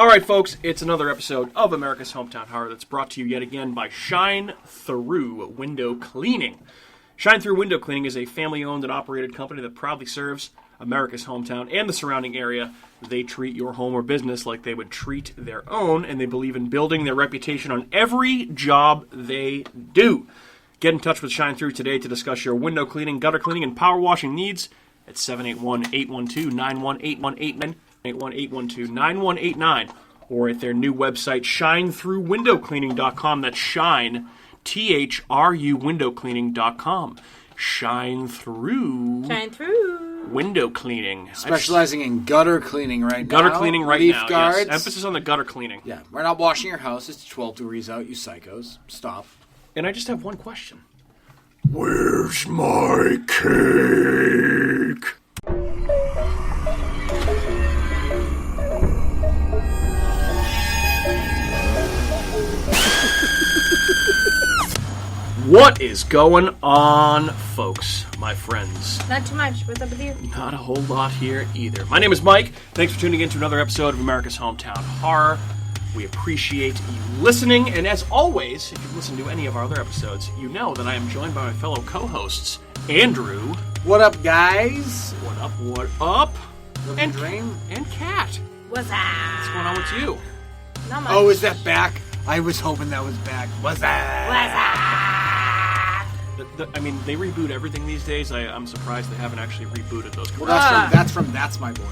All right, folks, it's another episode of America's Hometown Horror that's brought to you yet again by Shine Through Window Cleaning. Shine Through Window Cleaning is a family-owned and operated company that proudly serves America's hometown and the surrounding area. They treat your home or business like they would treat their own, and they believe in building their reputation on every job they do. Get in touch with Shine Through today to discuss your window cleaning, gutter cleaning, and power washing needs at 781-812-918189, 781-812-9189, or at their new website, shinethroughwindowcleaning.com. That's shine, T-H-R-U, windowcleaning.com. Shine Through Window Cleaning. Specializing in gutter cleaning right now. Gutter cleaning right Leaf now, guards. yes. Emphasis on the gutter cleaning. Yeah, we're not washing your house. It's 12 degrees out, you psychos. Stop. And I just have one question. Where's my cake? What is going on, folks, my friends? Not too much. What's up with you? Not a whole lot here either. My name is Mike. Thanks for tuning in to another episode of America's Hometown Horror. We appreciate you listening, and as always, if you've listened to any of our other episodes, you know that I am joined by my fellow co-hosts, Andrew. What up, guys? What up, what up? Living the dream? And Kat. What's up? What's going on with you? Not much. Oh, is that back? I was hoping that was back. What's that? What's up? I mean, they reboot everything these days. I'm surprised they haven't actually rebooted those Well, commercials. that's from That's My Boy.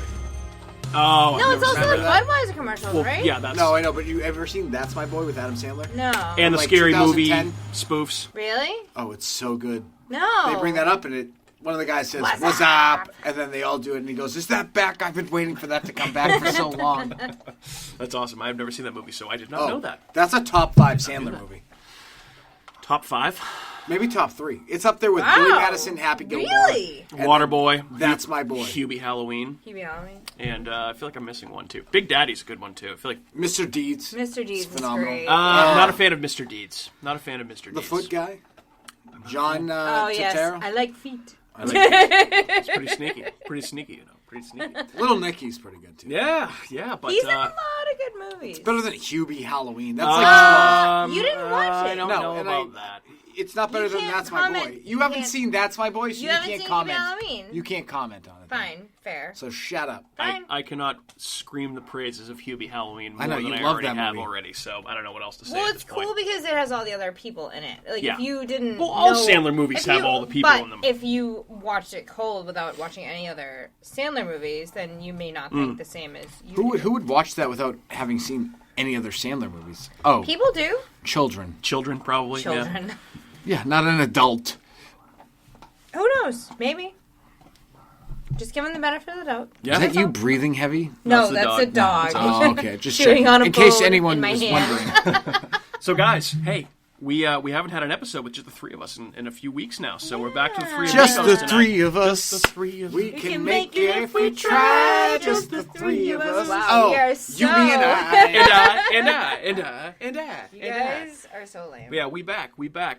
Oh, No, I've it's never also seen like that. Budweiser commercials, Well, right? yeah, that's... No, I know, but you ever seen That's My Boy with Adam Sandler? No. And the Like Scary Movie 2010? spoofs. Really? Oh, it's so good. No. They bring that up, and one of the guys says, What's "What's up?" up?" And then they all do it, and he goes, "Is that back? I've been waiting for that to come back for so long." That's awesome. I've never seen that movie, so I did not know that. That's a top 5 Sandler movie. Top 5? Maybe top 3. It's up there with Wow. Billy Madison, Happy Gilmore. Really? and Waterboy. That's My Boy. Hubie Halloween. Hubie Halloween. And I feel like I'm missing one, too. Big Daddy's a good one, too. I feel like... Mr. Deeds. Mr. Deeds is phenomenal. great. Not a fan of Mr. Deeds. Not a fan of Mr. Deeds. The Foot Guy. John Oh, yes. Turturro. I like feet. I like it. It's pretty sneaky. Pretty sneaky, you know. Pretty sneaky. Little Nicky's pretty good, too. Yeah, but... He's in a lot of good movies. Better than Hubie Halloween. That's like 12. You didn't watch I it. don't No, know and about that. It's not better You than can't That's My comment. Boy. You You haven't can't- seen That's My Boy, so You you haven't can't seen comment. Hubie Halloween. You can't comment on it. Fine. Fair. So shut up. Fine. I cannot scream the praises of Hubie Halloween more I know, than you I love already that have movie. already, so I don't know what else to say Well, at it's this cool point. because it has all the other people in it. Like, Yeah. if you didn't Well, all know- Sandler movies if have you- all the people but in them. if you watched it cold without watching any other Sandler movies, then you may not think the same as you do. Who would watch that without having seen any other Sandler movies? Oh, People do. children. Children, probably. Yeah. Children. Yeah, not an adult. Who knows? Maybe. Just give them the benefit of the doubt. Yeah. Is that you breathing heavy? No, the that's dog. a dog. That's Oh, okay. Just Chewing checking. on a in case bone anyone in my was hand. wondering. So, guys, hey, we haven't had an episode with just the three of us in a few weeks now, so we're back to the three Just of the us tonight. three of us. Just the three of us. We can make it if we try. try. Just the three of us. Wow, Oh, we are you, so- me, and I. You guys are so lame. Yeah, we back.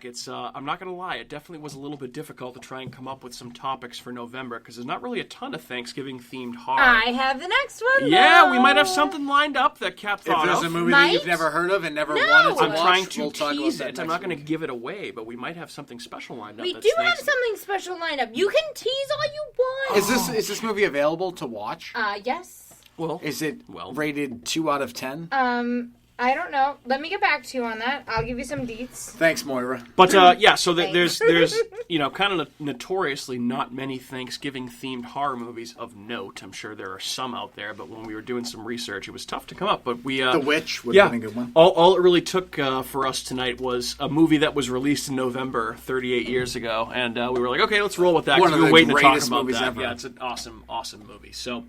It's I'm not gonna lie, it definitely was a little bit difficult to try and come up with some topics for November because there's not really a ton of Thanksgiving themed horror. I have the next one. Yeah, though. we might have something lined up that Kat If thought there's of. a movie that you've Might? never heard of and never No. wanted to I'm watch, trying to we'll talk tease about it. that I'm not next going to week. give it away, but we might have something special lined up. We that's do have Thanksgiving. something special lined up. You can tease all you want. Is this movie available to watch? Yes. Well, Is it Well. rated 2 out of 10? I don't know. Let me get back to you on that. I'll give you some deets. Thanks, Moira. but yeah. So Thanks. there's kind of notoriously not many Thanksgiving themed horror movies of note. I'm sure there are some out there, but when we were doing some research, it was tough to come up. But we The Witch would yeah, have been a good one. all it really took for us tonight was a movie that was released in November 38 years ago, and we were like, okay, let's roll with that. 'cause One of we were the waiting to talk greatest about movies that. ever. Yeah, it's an awesome movie. So.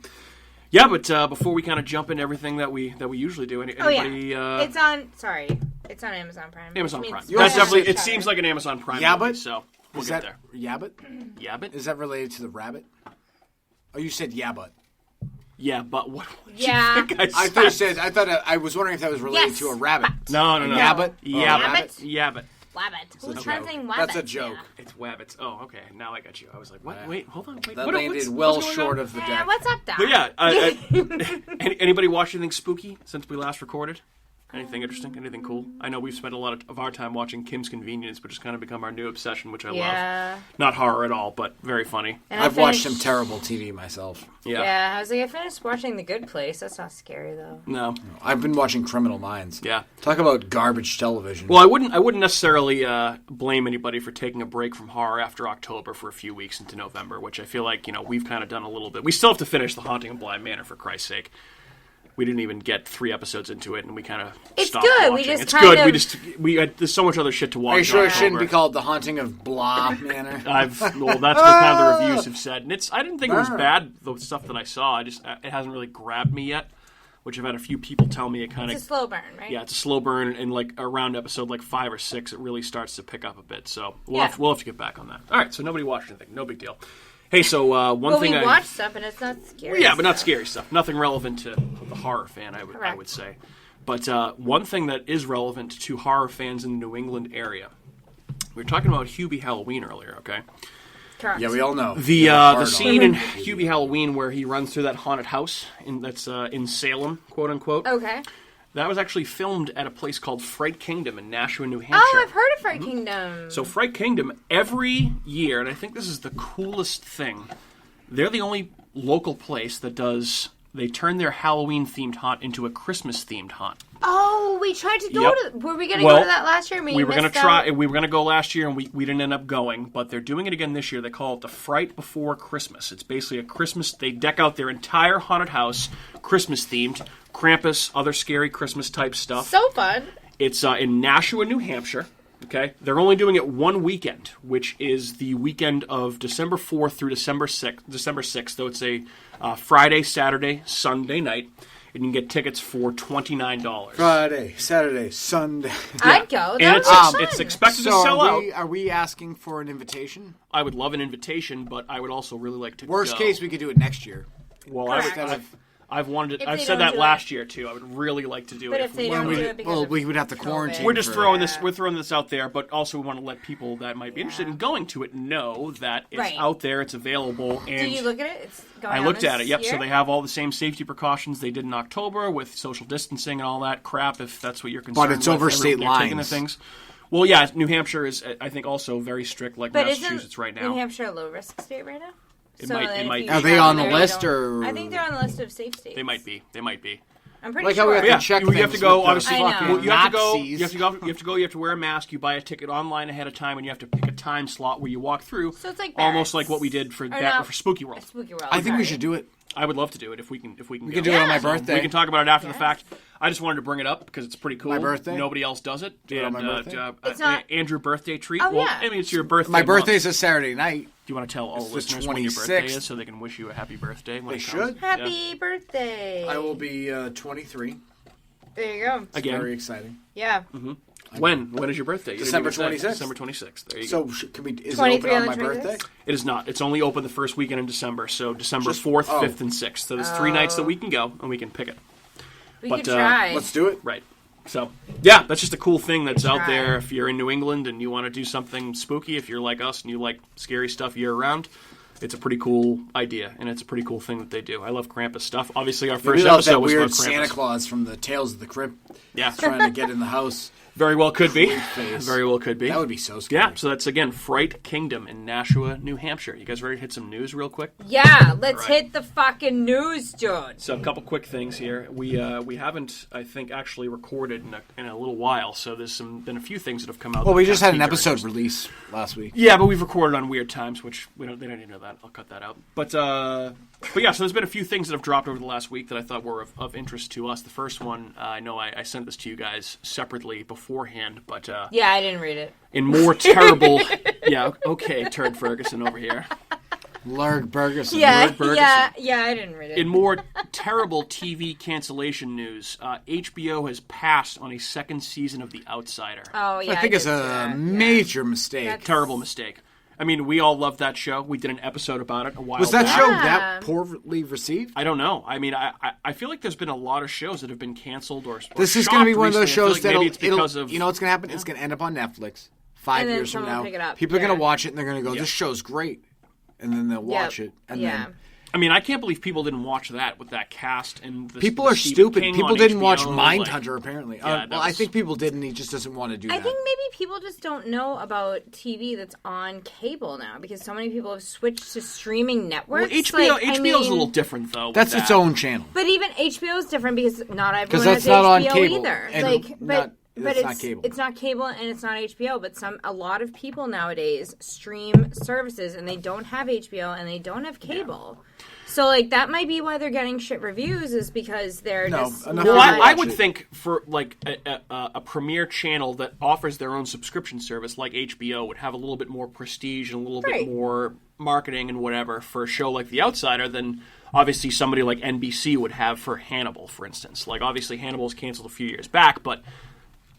Yeah, but before we kind of jump into everything that we usually do, anybody? It's on. Sorry, it's on Amazon Prime. Amazon which Prime. means- You That's also definitely. said- It seems like an Amazon Prime Yeah, movie, but- so we'll Is get that there. Yabbit? Yabbit? Is that related to the rabbit? Oh, you said Yabbit. Yeah, but what? Yeah. You think I I said? thought I was wondering if that was related Yes. to a rabbit. No. Yabbit? Yabbit. Wabbit. Who's joke. pronouncing Wabbit? That's a joke. It's Wabbits. Oh, okay. Now I got you. I was like, what? Yeah. Wait, hold on. Wait, That what, landed what's going short on? of the Yeah, deck. what's up, Doc? But yeah, anybody watch anything spooky since we last recorded? Anything interesting? Anything cool? I know we've spent a lot of our time watching Kim's Convenience, which has kind of become our new obsession, which I love. Not horror at all, but very funny. And I've watched some terrible TV myself. Yeah, I was like, I finished watching The Good Place. That's not scary, though. No. I've been watching Criminal Minds. Yeah. Talk about garbage television. Well, I wouldn't necessarily blame anybody for taking a break from horror after October for a few weeks into November, which I feel like, we've kind of done a little bit. We still have to finish The Haunting of Bly Manor, for Christ's sake. We didn't even get 3 episodes into it, and we kind of stopped good. watching. It's good. There's so much other shit to watch. Are you sure in it shouldn't October. be called The Haunting of Blah Manor? That's what kind of the reviews have said, and I didn't think it was bad, the stuff that I saw. It hasn't really grabbed me yet, which I've had a few people tell me it kind of. It's a slow burn, right? Yeah, it's a slow burn, and like around episode 5 or 6, it really starts to pick up a bit. So we'll have to get back on that. All right, so nobody watched anything, no big deal. Hey, so one thing we watch stuff, and it's not scary. Yeah, but not scary stuff. Nothing relevant to the horror fan, I would say. But one thing that is relevant to horror fans in the New England area, we were talking about Hubie Halloween earlier, okay? Correct. Yeah, we all know. The scene in Hubie Halloween where he runs through that haunted house that's in Salem, quote unquote. Okay. That was actually filmed at a place called Fright Kingdom in Nashua, New Hampshire. Oh, I've heard of Fright Kingdom. So Fright Kingdom, every year, and I think this is the coolest thing, they're the only local place that they turn their Halloween-themed haunt into a Christmas-themed haunt. Oh, we tried to go Yep. to... Were we going to go to that last year? We were going to try. We were going to go last year, and we didn't end up going. But they're doing it again this year. They call it the Fright Before Christmas. It's basically a Christmas... They deck out their entire haunted house, Christmas-themed. Krampus, other scary Christmas-type stuff. So fun. It's in Nashua, New Hampshire. Okay, they're only doing it one weekend, which is the weekend of December 4th through December 6th. So it's a Friday, Saturday, Sunday night, and you can get tickets for $29. Friday, Saturday, Sunday. I'd go. And That it's expected to So sell out. are we asking for an invitation? I would love an invitation, but I would also really like to Worst go. case, we could do it next year. Well, Correct. I've wanted it. If I've they said don't that do last it. year too. I would really like to do But it. if they we don't were. do it because of we would have to COVID. quarantine. We're just for- throwing this. We're throwing this out there, but also we want to let people that might be interested in going to it know that it's Right. out there, it's available. And Do you look at it? It's going I on looked at this it. Yep. year? So they have all the same safety precautions they did in October with social distancing and all that crap. If that's what you're concerned But it's with, over state they're taking the lines. things. Well, yeah, New Hampshire is, I think, also very strict, like But Massachusetts isn't right now. New Hampshire a low-risk state right now? It So might- then it if might you be. Are they travel on the there, you list, don't- or- I think they're on the list of safe states. They might be. They might be. I'm pretty Like how sure. we have to Yeah, check you have to things go. with the Obviously, I know. fucking well, you have to go. Nazis. You have to go. You have to go. You have to wear a mask. You buy a ticket online ahead of time, and you have to pick a time slot where you walk through. So it's like almost Barrett's. like what we did for Or not- for Spooky World. Spooky World. I think we sorry. should do it. I would love to do it if we can. We go. can do it on my Yeah. birthday. We can talk about it after the Yes. fact. I just wanted to bring it up because it's pretty cool. My birthday? Nobody else does it. Do it on And, my birthday? It's not- Andrew birthday treat. Oh, well, yeah. I mean, it's your birthday. My month. birthday's a Saturday night. Do you want to tell all It's the the listeners when your birthday 26th. is so they can wish you a happy birthday when They it comes? should. Happy birthday. I will be 23. There you go. Again. Very exciting. Yeah. When is your birthday? You didn't December even say. 26th. December 26th. There you go. So can we? Is it 23 open on on the my 26th? birthday? It is not. It's only open the first weekend in December. So December Just- 4th, oh. 5th, and 6th. So there's 3 nights that we can go and we can pick it. We But, could try. Let's do it. Right. So, yeah, that's just a cool thing that's out Right. there. If you're in New England and you want to do something spooky, if you're like us and you like scary stuff year round, it's a pretty cool idea, and it's a pretty cool thing that they do. I love Krampus stuff. Obviously, our Maybe first that episode was weird about Krampus. Santa Claus from the Tales of the Crypt Yeah, trying to get in the house. very well could be. face. Very well could be. That would be so scary. Yeah, so that's, again, Fright Kingdom in Nashua, New Hampshire. You guys ready to hit some news real quick? Yeah, let's Right. hit the fucking news, George. So a couple quick things here. We haven't, I think, actually recorded in a little while, so there's been a few things that have come out. Well, we that just have had an piqued our episode interest. release last week. Yeah, but we've recorded on weird times, which they don't need to know that. I'll cut that out. But yeah, so there's been a few things that have dropped over the last week that I thought were of interest to us. The first one, I know I sent this to you guys separately beforehand, but Yeah, I didn't read it. in more terrible, yeah, okay, Turd Ferguson over here. Lurg Bergerson. Yeah, Ferguson. yeah, I didn't read it. In more terrible TV cancellation news, HBO has passed on a second season of The Outsider. Oh, yeah. I think it's did see a that. major mistake. That's- Terrible mistake. I mean, we all loved that show. We did an episode about it a while Was that back. show Yeah. that poorly received? I don't know. I mean, I feel like there's been a lot of shows that have been canceled or This is going to be one of those shows shows that maybe it's because of you know what's going to happen? It's going to end up on Netflix. 5 And then years from someone now, will pick it up. people are Yeah. going to watch it and they're going to go, this show's great. And then they'll watch it. And then I mean, I can't believe people didn't watch that with that cast and the people the are Stephen stupid. King People on didn't HBO, watch like- Mindhunter, apparently. Yeah, Well, I think people did, and he just doesn't want to do that. I think maybe people just don't know about TV that's on cable now because so many people have switched to streaming Well, networks. HBO's a little different though. with That's that. its own channel. But even HBO is different because not everyone that's has not on HBO cable, either. and But it's not cable. It's not cable and it's not HBO. But a lot of people nowadays stream services and they don't have HBO and they don't have cable. So that might be why they're getting shit reviews is because they're just. enough Well, people I watch would it. think for a premier channel that offers their own subscription service like HBO would have a little bit more prestige and a little bit more marketing and whatever for a show like The Outsider than obviously somebody like NBC would have for Hannibal, for instance. Like obviously Hannibal was canceled a few years back, but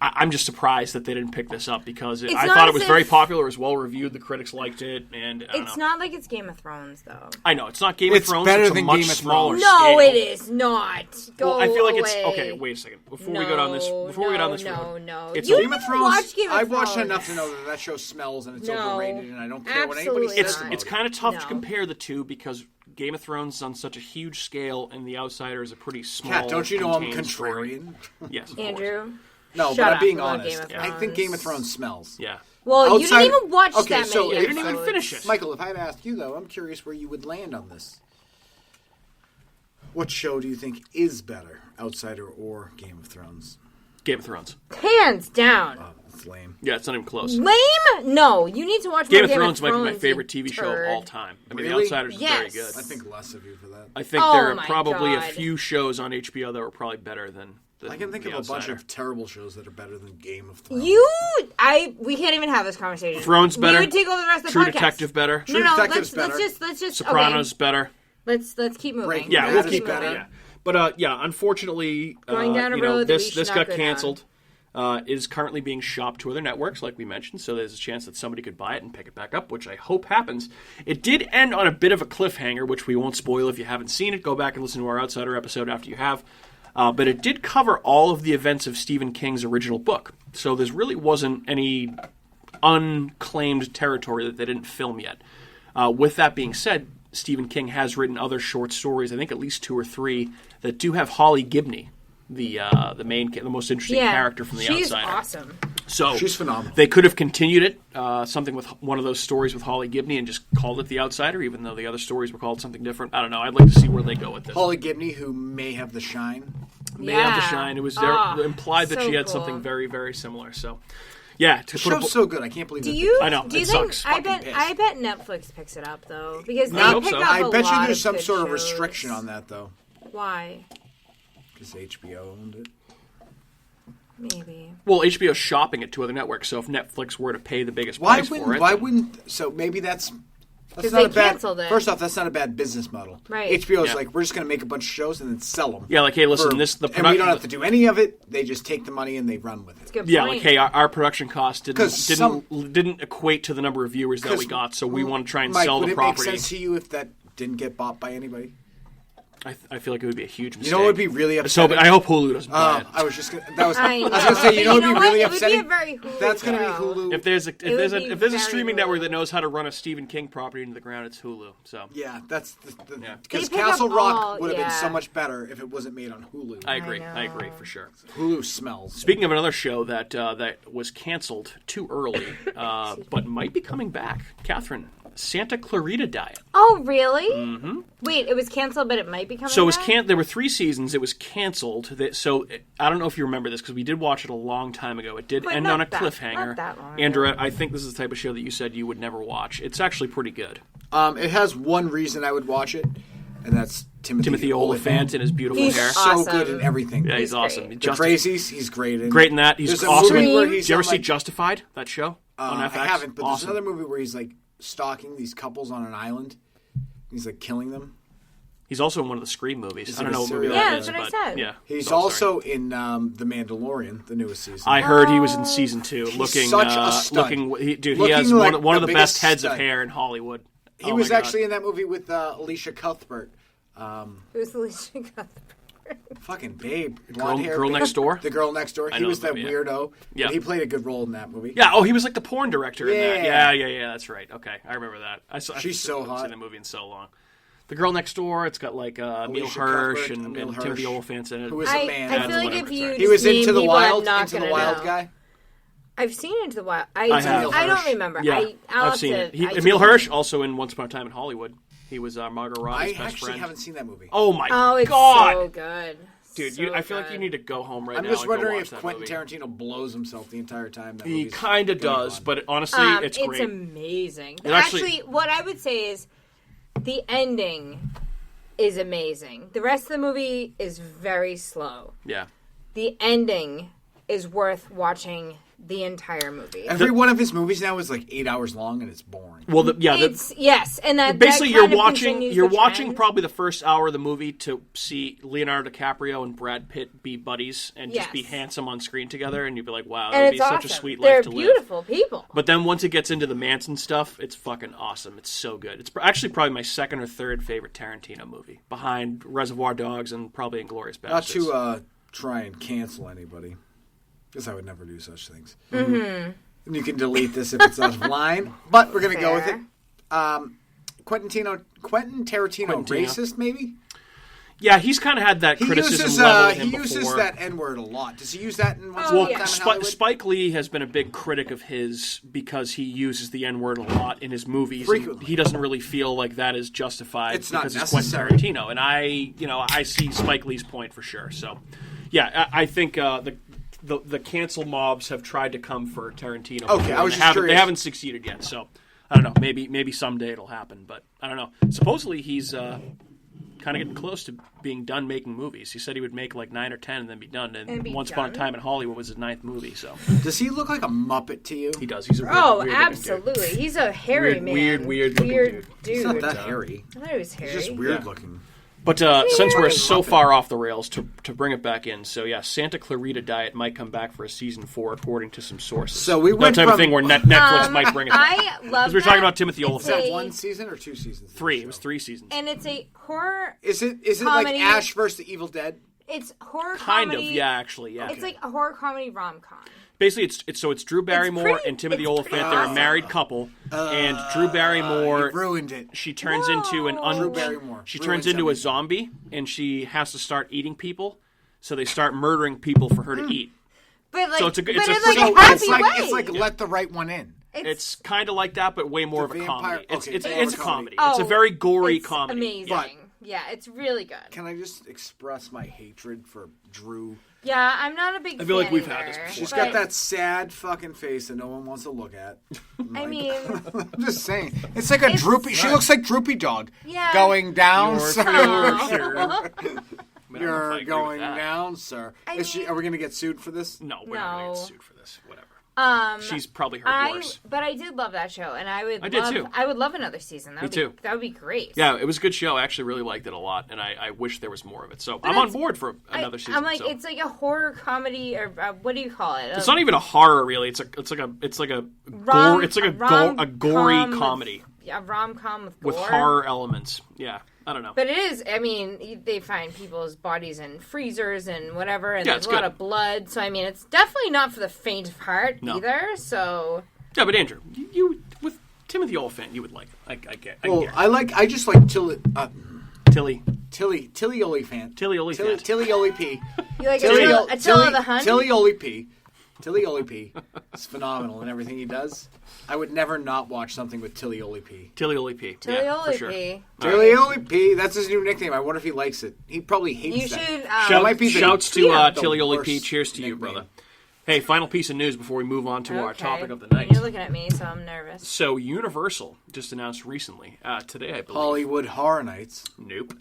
I'm just surprised that they didn't pick this up because I thought it was very popular, it was well reviewed, the critics liked it, and I don't It's know. not like it's Game of Thrones though. I know it's not Game of It's Thrones. better it's a than much Game of smaller Thrones. No, scale. it is not. Go Well, I feel like away. it's okay. Wait a second. Before we get on this road, No. It's You a- Game of didn't Thrones, watch Game of I've watched Thrones. enough to know that show smells and it's No, overrated, and I don't care what anybody absolutely says. not. It's kind of tough to No. compare the two because Game of Thrones is on such a huge scale, and The Outsider is a pretty small. Kat, don't you know I'm contained story. contrarian? Yes, of course. Andrew. No, Shut but I'm up being about honest. Game of I think Thrones. Game of Thrones smells. Yeah. Well, you Outside- didn't even watch Okay, that so many you didn't even episodes. finish it. Michael, if I had asked you, though, I'm curious where you would land on this. What show do you think is better, Outsider or Game of Thrones? Game of Thrones. Hands down. Oh, it's lame. Yeah, it's not even close. Lame? No, you need to watch Game more of Thrones might be my you favorite TV show of turd. all time. I mean, Really? The Outsiders is very Yes. good. I think less of you for that. I think Oh there are my probably a God. few shows on HBO that were probably better than I can think The of a bunch Outsider. of terrible shows that are better than Game of Thrones. We can't even have this conversation. Thrones better. We would take over the rest of the True podcast. Detective better. No, no, Detective's let's better. just Sopranos better. Okay. Let's keep moving. Breaking Yeah, Bad we'll is keep better. going. Yeah. But unfortunately, Going down a you know, road that we this should got not go canceled. Is currently being shopped to other networks, like we mentioned. So there's a chance that somebody could buy it and pick it back up, which I hope happens. It did end on a bit of a cliffhanger, which we won't spoil if you haven't seen it. Go back and listen to our Outsider episode after you have. But it did cover all of the events of Stephen King's original book. So there really wasn't any unclaimed territory that they didn't film yet. With that being said, Stephen King has written other short stories, I think at least 2 or 3, that do have Holly Gibney, the most interesting character from The she's Outsider. awesome. So She's phenomenal. They could have continued it, something with one of those stories with Holly Gibney, and just called it The Outsider, even though the other stories were called something different. I don't know. I'd like to see where they go with this. Holly Gibney, who may have the shine. May have the shine. It was there, implied that so she had cool. something very, very similar. So, yeah. To The put a show's so good. I can't believe Do that. you? I know, Do you it think? sucks. I bet. Fucking I bet Netflix picks it up though because they I hope pick so. up I a bet you lot there's of some good sort of shows. restriction on that, though. Why? Because HBO owned it. Maybe. Well, HBO's shopping it to other networks, so if Netflix were to pay the biggest Why price for wouldn't? it... Why then- wouldn't? So maybe that's 'Cause not they a bad. canceled it. First off, that's not a bad business model. Right. HBO's Yeah. like, we're just going to make a bunch of shows and then sell them. Yeah, like, hey, listen, and we don't have to do any of it. They just take the money and they run with it. Good Yeah, point. like, hey, our production cost 'Cause didn't equate to the number of viewers that we got, so we want to try and Mike, sell would the it property. make sense to you if that didn't get bought by anybody? I feel like it would be a huge mistake. You know what would be really So upsetting? I hope Hulu doesn't buy it. I was just gonna. That was. I I was know. gonna say. You know, But what would be really It would upsetting. be a very Hulu That's gonna be show. Hulu. If there's a would be if there's a very streaming Hulu. network that knows how to run a Stephen King property into the ground, it's Hulu. So Yeah, that's Yeah. because They pick Castle up Rock all- would have been so yeah. much better if it wasn't made on Hulu. I agree. I know. agree for sure. Hulu smells. Speaking of another show that that was canceled too early, but might be coming back, Catherine, Santa Clarita Diet. Oh, really? Mm-hmm. Wait, it was canceled, but it might be coming So it was back? there were 3 seasons. It was canceled. So I don't know if you remember this because we did watch it a long time ago. It did But end not on a that- cliffhanger. not that long Andrew, ago. I think this is the type of show that you said you would never watch. It's actually pretty good. It has one reason I would watch it, and that's Timothy Oliphant and his beautiful He's hair. So awesome. good in everything. Yeah, he's He's awesome. great. The Crazies, he's great in. Great in that. He's There's a awesome. movie where Did he's you ever on, see like- Justified? That show on FX. I haven't, but awesome. there's another movie where he's like stalking these couples on an island. He's like killing them. He's also in one of the Scream movies. Is I don't he know a what movie serial that Yeah, is, that's what I but said. yeah. He's Oh, also in The Mandalorian, the newest season. I heard he was in season 2, He's looking such a stud. he Looking has like one of the the best biggest heads of stud. hair in Hollywood. He Oh was my God. actually in that movie with Alicia Cuthbert. Who's Alicia Cuthbert? Fucking Babe. Blonde hair. Girl Next Door? The Girl Next Door. He know was the that movie, yeah. weirdo. Yeah. He played a good role in that movie. Yeah, oh, he was like the porn director in that. Yeah. Yeah, that's right. Okay, I remember that. She's so I haven't hot. seen that movie in so long. The Girl Next Door, it's got like Emil Hirsch and Timothy Olyphant in it. Who is a man. I feel like if you He was just Into name the people, Wild. I'm not Into the gonna Wild know. guy. I've seen Into the Wild. I have. I don't remember. Yeah, I'll I've seen have it. to- Emil Hirsch, also in Once Upon a Time in Hollywood. He was Margot I Robbie's best actually friend. haven't seen that movie. Oh my Oh, it's god, so good. dude! So I feel like good. you need to go home right I'm now. just and go wondering watch if that Quentin movie. Tarantino blows himself the entire time. That He movie's kind of going does, on. but honestly, it's great. Amazing. It actually- Actually, what I would say is the ending is amazing. The rest of the movie is very slow. Yeah. The ending is worth watching the entire movie. Every one of his movies now is like 8 hours long, and it's boring. Well, Yes, and that basically that you're kind of watching continues you're the watching trend. probably the first hour of the movie to see Leonardo DiCaprio and Brad Pitt be buddies and just be Yes. handsome on screen together, and you'd be like, wow, that and would be it's such awesome. a sweet They're life to live. beautiful people. But then once it gets into the Manson stuff, it's fucking awesome. It's so good. It's actually probably my second or third favorite Tarantino movie, behind Reservoir Dogs and probably Inglourious Not Basterds. to try and cancel anybody, because I would never do such things. Mm-hmm. And you can delete this if it's out of line, but we're going to go with it. Fair. Quentin Tarantino, racist maybe? Yeah, he's kind of had that He criticism uses leveled at him he uses before. that N-word a lot. Does he use that in Once Oh, Upon a yeah. Time in Hollywood? Spike Lee has been a big critic of his because he uses the N-word a lot in his movies. Frequently. He doesn't really feel like that is justified It's not because it's necessary. Quentin Tarantino. And I see Spike Lee's point for sure. So, yeah, I think the cancel mobs have tried to come for Tarantino. Okay, before, I was and just they curious. haven't succeeded yet. So, I don't know. Maybe someday it'll happen, but I don't know. Supposedly he's kind of getting close to being done making movies. He said he would make like 9 or 10 and then be done. And be Once Upon a done? Time in Hollywood was his 9th movie. So Does he look like a Muppet to you? he does. He's a weird, Oh, weird looking dude. absolutely. He's a hairy man. weird looking dude. dude. He's not that hairy. I thought he was hairy. He's just weird looking. But since we're fucking so Muppet. far off the rails, to bring it back in, so yeah, Santa Clarita Diet might come back for a season 4, according to some sources. So we that went type of from- thing where Netflix might bring it back. I love Because we were talking about Timothy It's Olyphant. Is that a- one season or 2 seasons? of the 3. It show? was 3 seasons. And it's a horror. Is it comedy. like Ash versus the Evil Dead? It's horror Kind comedy. of, yeah, actually, yeah. It's like a horror comedy rom-com. Basically, it's Drew Barrymore pretty- and Timothy it's Olyphant. pretty They're a awesome. married couple, and Drew Barrymore You ruined it. she turns into an Whoa. Drew Barrymore she ruined turns into a something. zombie, and she has to start eating people. So they start murdering people for her to eat. But like, So it's a good- but it's a it's like pretty- a happy way. It's like let the right one in. It's kind of like that, but way more of a vampire- comedy. It's okay, it's, more of it's a a comedy. comedy. It's a Oh, very gory it's comedy. Amazing. Yeah. Yeah, it's really good. Can I just express my hatred for Drew? Yeah, I'm not a big. I feel like fan we've had either, this before. She's but- got that sad fucking face that no one wants to look at. I mean, I'm just saying. It's like a droopy. She looks like Droopy Dog. Yeah. Going down, Your sir. future. I mean, I don't know if I You're agree with going that. down, sir. I Is she, mean- are we going to get sued for this? No, we're not going to No. get sued for this. Whatever. um, She's probably heard worse. but I did love that show, and I would. I did love, too. I would love another season. That Me would too. Be, that would be great. Yeah, it was a good show. I actually really liked it a lot, and I wish there was more of it. So I'm it's- on board for another season. I'm like, so. it's like a horror comedy, or what do you call it? It's not even a horror, really. It's like a gory comedy A rom com with with gore. horror elements. Yeah, I don't know. But it is. I mean, they find people's bodies in freezers and whatever, and Yeah, there's it's a lot good. of blood. So I mean, it's definitely not for the faint of heart No. either. So Yeah, but Andrew, you with Timothy Olyphant, you would like it. I get. Well, get it. I just like Tilly Olyphant. Tilly Olyphant. Tilly Oly P. you like Tilly Attila the Hun? Tilly Oly P. Tilly Oly P. Is phenomenal in everything he does. I would never not watch something with Tilly Oly P. Tilly Oly P. Tilly Yeah, Oly for sure. P. Tilly Oly P. That's his new nickname. I wonder if he likes it. He probably hates You that. should. That might be the- Shouts to Yeah. Tilly the Oly P. worst Cheers to you, nickname. brother. Hey, final piece of news before we move on to our Okay. topic of the night. You're looking at me, so I'm nervous. So Universal just announced recently, today I believe. Hollywood Horror Nights. Nope.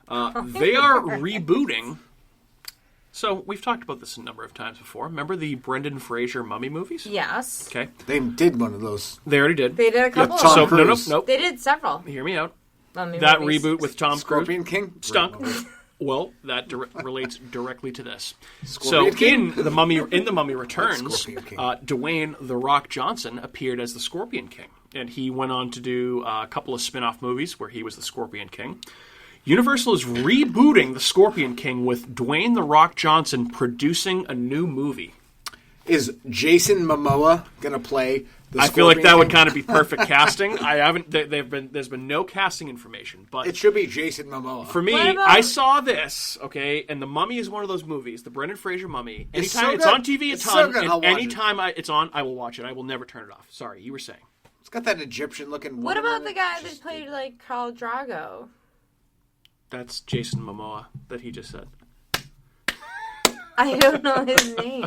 They are rebooting. So we've talked about this a number of times before. Remember the Brendan Fraser Mummy movies? Yes. Okay. They did one of those. They already did. They did a couple. Tom of them. So Cruise. nope. They did several. Hear me out. Mummy That movies. reboot with Tom Scorpion Cruise King stunk. Great movie. Well, that relates directly to this. Scorpion so King? in the Mummy Returns, Scorpion King. Dwayne The Rock Johnson appeared as the Scorpion King, and he went on to do a couple of spin-off movies where he was the Scorpion King. Universal is rebooting The Scorpion King with Dwayne "The Rock" Johnson producing a new movie. Is Jason Momoa going to play the Scorpion I feel like that King? would kind of be perfect casting. I haven't. There's been no casting information, but It should be Jason Momoa. for me, What about- I saw this. Okay, and The Mummy is one of those movies, the Brendan Fraser Mummy. It's Anytime so it's good. on TV, It's it's so on. good. I'll And watch it. anytime it's on, I will watch it. I will never turn it off. Sorry, you were saying. It's got that Egyptian-looking. What woman about in the it. guy that played like Khal Drago? That's Jason Momoa that he just said. I don't know his name.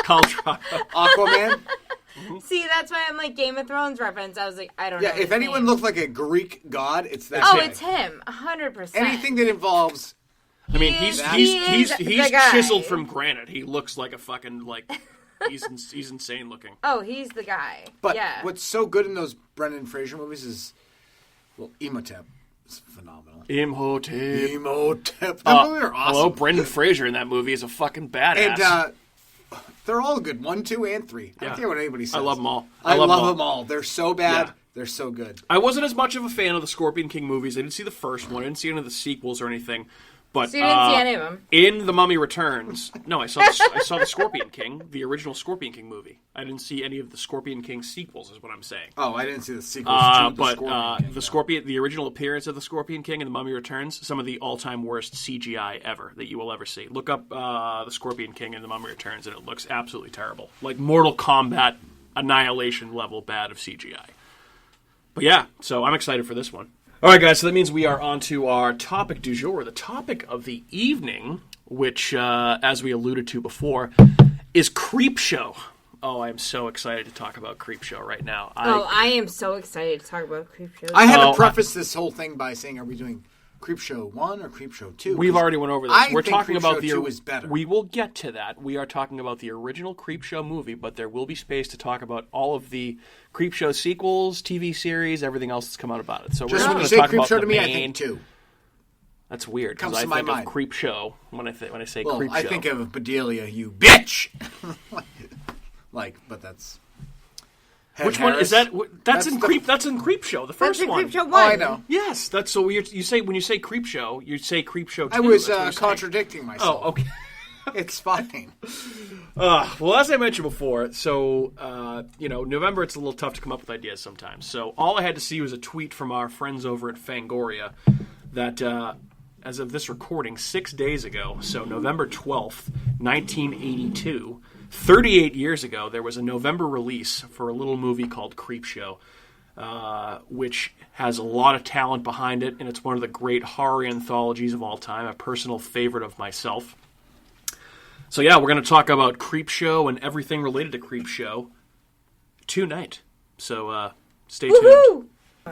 Khal Drago. Aquaman? See, that's why I'm like Game of Thrones reference. I was like, I don't know. Yeah, his if anyone name. looked like a Greek god, it's that Oh, guy. it's him, 100%. Anything that involves... I mean, He is he's the guy. chiseled from granite. He looks like a fucking like he's insane looking. Oh, he's the guy. But yeah. what's so good in those Brendan Fraser movies is... Well, Imhotep is phenomenal. Imhotep. Imhotep. Those movies are awesome. Hello, Brendan Fraser in that movie is a fucking badass. And they're all good. 1, 2, and 3. I Yeah. don't care what anybody says. I love them all. I love them them all. They're so bad. Yeah. They're so good. I wasn't as much of a fan of the Scorpion King movies. I didn't see the first one. I didn't see any of the sequels or anything. But So you didn't see any of them? in The Mummy Returns, no, I saw the Scorpion King, the original Scorpion King movie. I didn't see any of the Scorpion King sequels, is what I'm saying. Oh, I didn't see the sequels to But Scorpion King, the original appearance of the Scorpion King in The Mummy Returns, some of the all-time worst CGI ever that you will ever see. Look up the Scorpion King in The Mummy Returns, and it looks absolutely terrible, like Mortal Kombat Annihilation level bad of CGI. But yeah, so I'm excited for this one. All right, guys, so that means we are on to our topic du jour, the topic of the evening, which, as we alluded to before, is Creepshow. Oh, I am so excited to talk about Creepshow right now. I am so excited to talk about Creepshow. I had to preface this whole thing by saying, are we doing Creepshow 1 or Creepshow 2? We've already went over this. I We're think talking about Creepshow 2 is better. We will get to that. We are talking about the original Creepshow movie, but there will be space to talk about all of the Creepshow sequels, TV series, everything else that's come out about it. So Just we're when going you to say talk about Creepshow the to me, I main. think 2. That's weird because Comes I to my think mind. of Creepshow when I say Well, Creepshow. I think of Bedelia, you bitch! But that's... Which one is that? That's in the- That's in Creepshow, the first That's in one. Creepshow 1. Oh, I know. Yes, that's so weird. You say when you say Creepshow, you say Creepshow 2. I was that's what you're saying. contradicting myself. Oh, okay. It's fine. Well, as I mentioned before, so, November, it's a little tough to come up with ideas sometimes. So all I had to see was a tweet from our friends over at Fangoria that, as of this recording, 6 days ago, so November 12th, 1982, 38 years ago, there was a November release for a little movie called Creepshow, which has a lot of talent behind it, and it's one of the great horror anthologies of all time, a personal favorite of myself. So yeah, we're going to talk about Creepshow and everything related to Creepshow tonight. So stay tuned. Woohoo!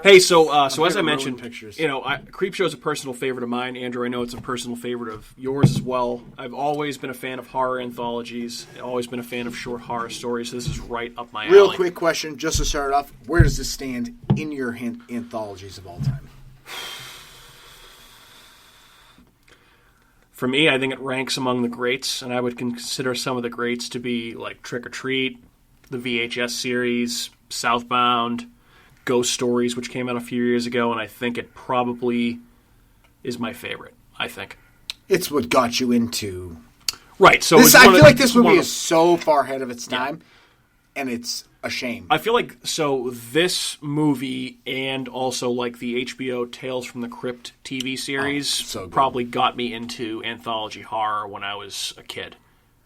Hey, so as gonna I ruin mentioned, pictures. Creepshow is a personal favorite of mine. Andrew, I know it's a personal favorite of yours as well. I've always been a fan of horror anthologies. Always been a fan of short horror stories. So this is right up my alley. Real quick question, just to start off. Where does this stand in your anthologies of all time? For me, I think it ranks among the greats, and I would consider some of the greats to be like Trick or Treat, the VHS series, Southbound, Ghost Stories, which came out a few years ago, and I think it probably is my favorite, I think. It's what got you into... Right, so This, it's I one feel of- like this it's one movie of- is so far ahead of its time, and it's a shame. I feel like, so this movie and also like the HBO Tales from the Crypt TV series so good. probably got me into anthology horror when I was a kid.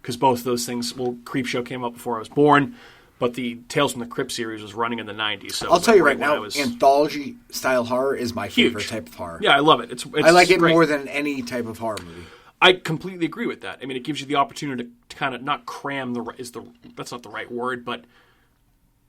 Because both of those things, well, Creepshow came out before I was born, but the Tales from the Crypt series was running in the 90s. So it I'll was tell you like right when I now, was anthology-style horror is my huge. favorite type of horror. Yeah, I love it. It's I like it great. more than any type of horror movie. I completely agree with that. I mean, it gives you the opportunity to kind of not cram that's not the right word, but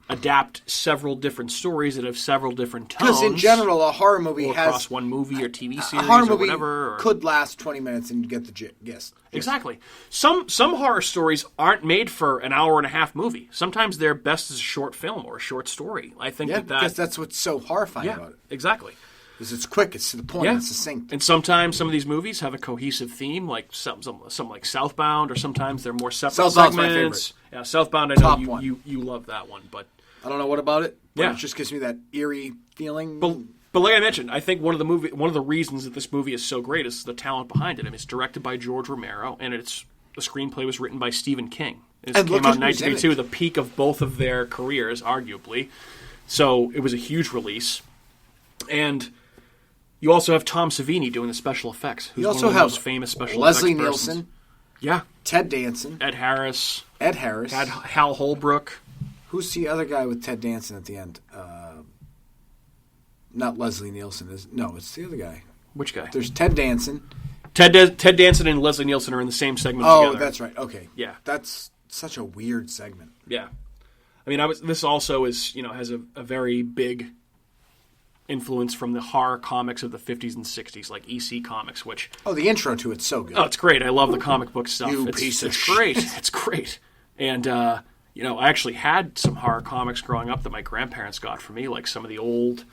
adapt several different stories that have several different tones. Because in general, a horror movie or has... across one movie or TV A series horror or movie whatever. Or, could last 20 minutes and you get the gist. exactly. Some horror stories aren't made for an hour and a half movie. Sometimes they're best as a short film or a short story. I think Yeah, that because that's what's so horrifying about it. exactly. Because it's quick, it's to the point, Yeah. it's succinct. And sometimes some of these movies have a cohesive theme, like some like Southbound, or sometimes they're more separate Southbound's my segments. Yeah, Southbound. I Top know one. you love that one, but I don't know what about it, but Yeah. it just gives me that eerie feeling. But But like I mentioned, I think one of the reasons that this movie is so great is the talent behind it. I mean, it's directed by George Romero, and the screenplay was written by Stephen King. It came out in 1982, the peak of both of their careers, arguably. So it was a huge release. And you also have Tom Savini doing the special effects, who's one of the most famous special effects Leslie persons. Nielsen. Yeah. Ted Danson. Ed Harris. Hal Holbrook. Who's the other guy with Ted Danson at the end? Not Leslie Nielsen. No, it's the other guy. Which guy? There's Ted Danson. Ted Danson and Leslie Nielsen are in the same segment together. Oh, that's right. Okay. Yeah. That's such a weird segment. Yeah. I mean, this also is, has a very big influence from the horror comics of the 50s and 60s, like EC Comics, which... Oh, the intro to it's so good. Oh, it's great. I love the comic book stuff. It's great. It's great. And, I actually had some horror comics growing up that my grandparents got for me, like some of the old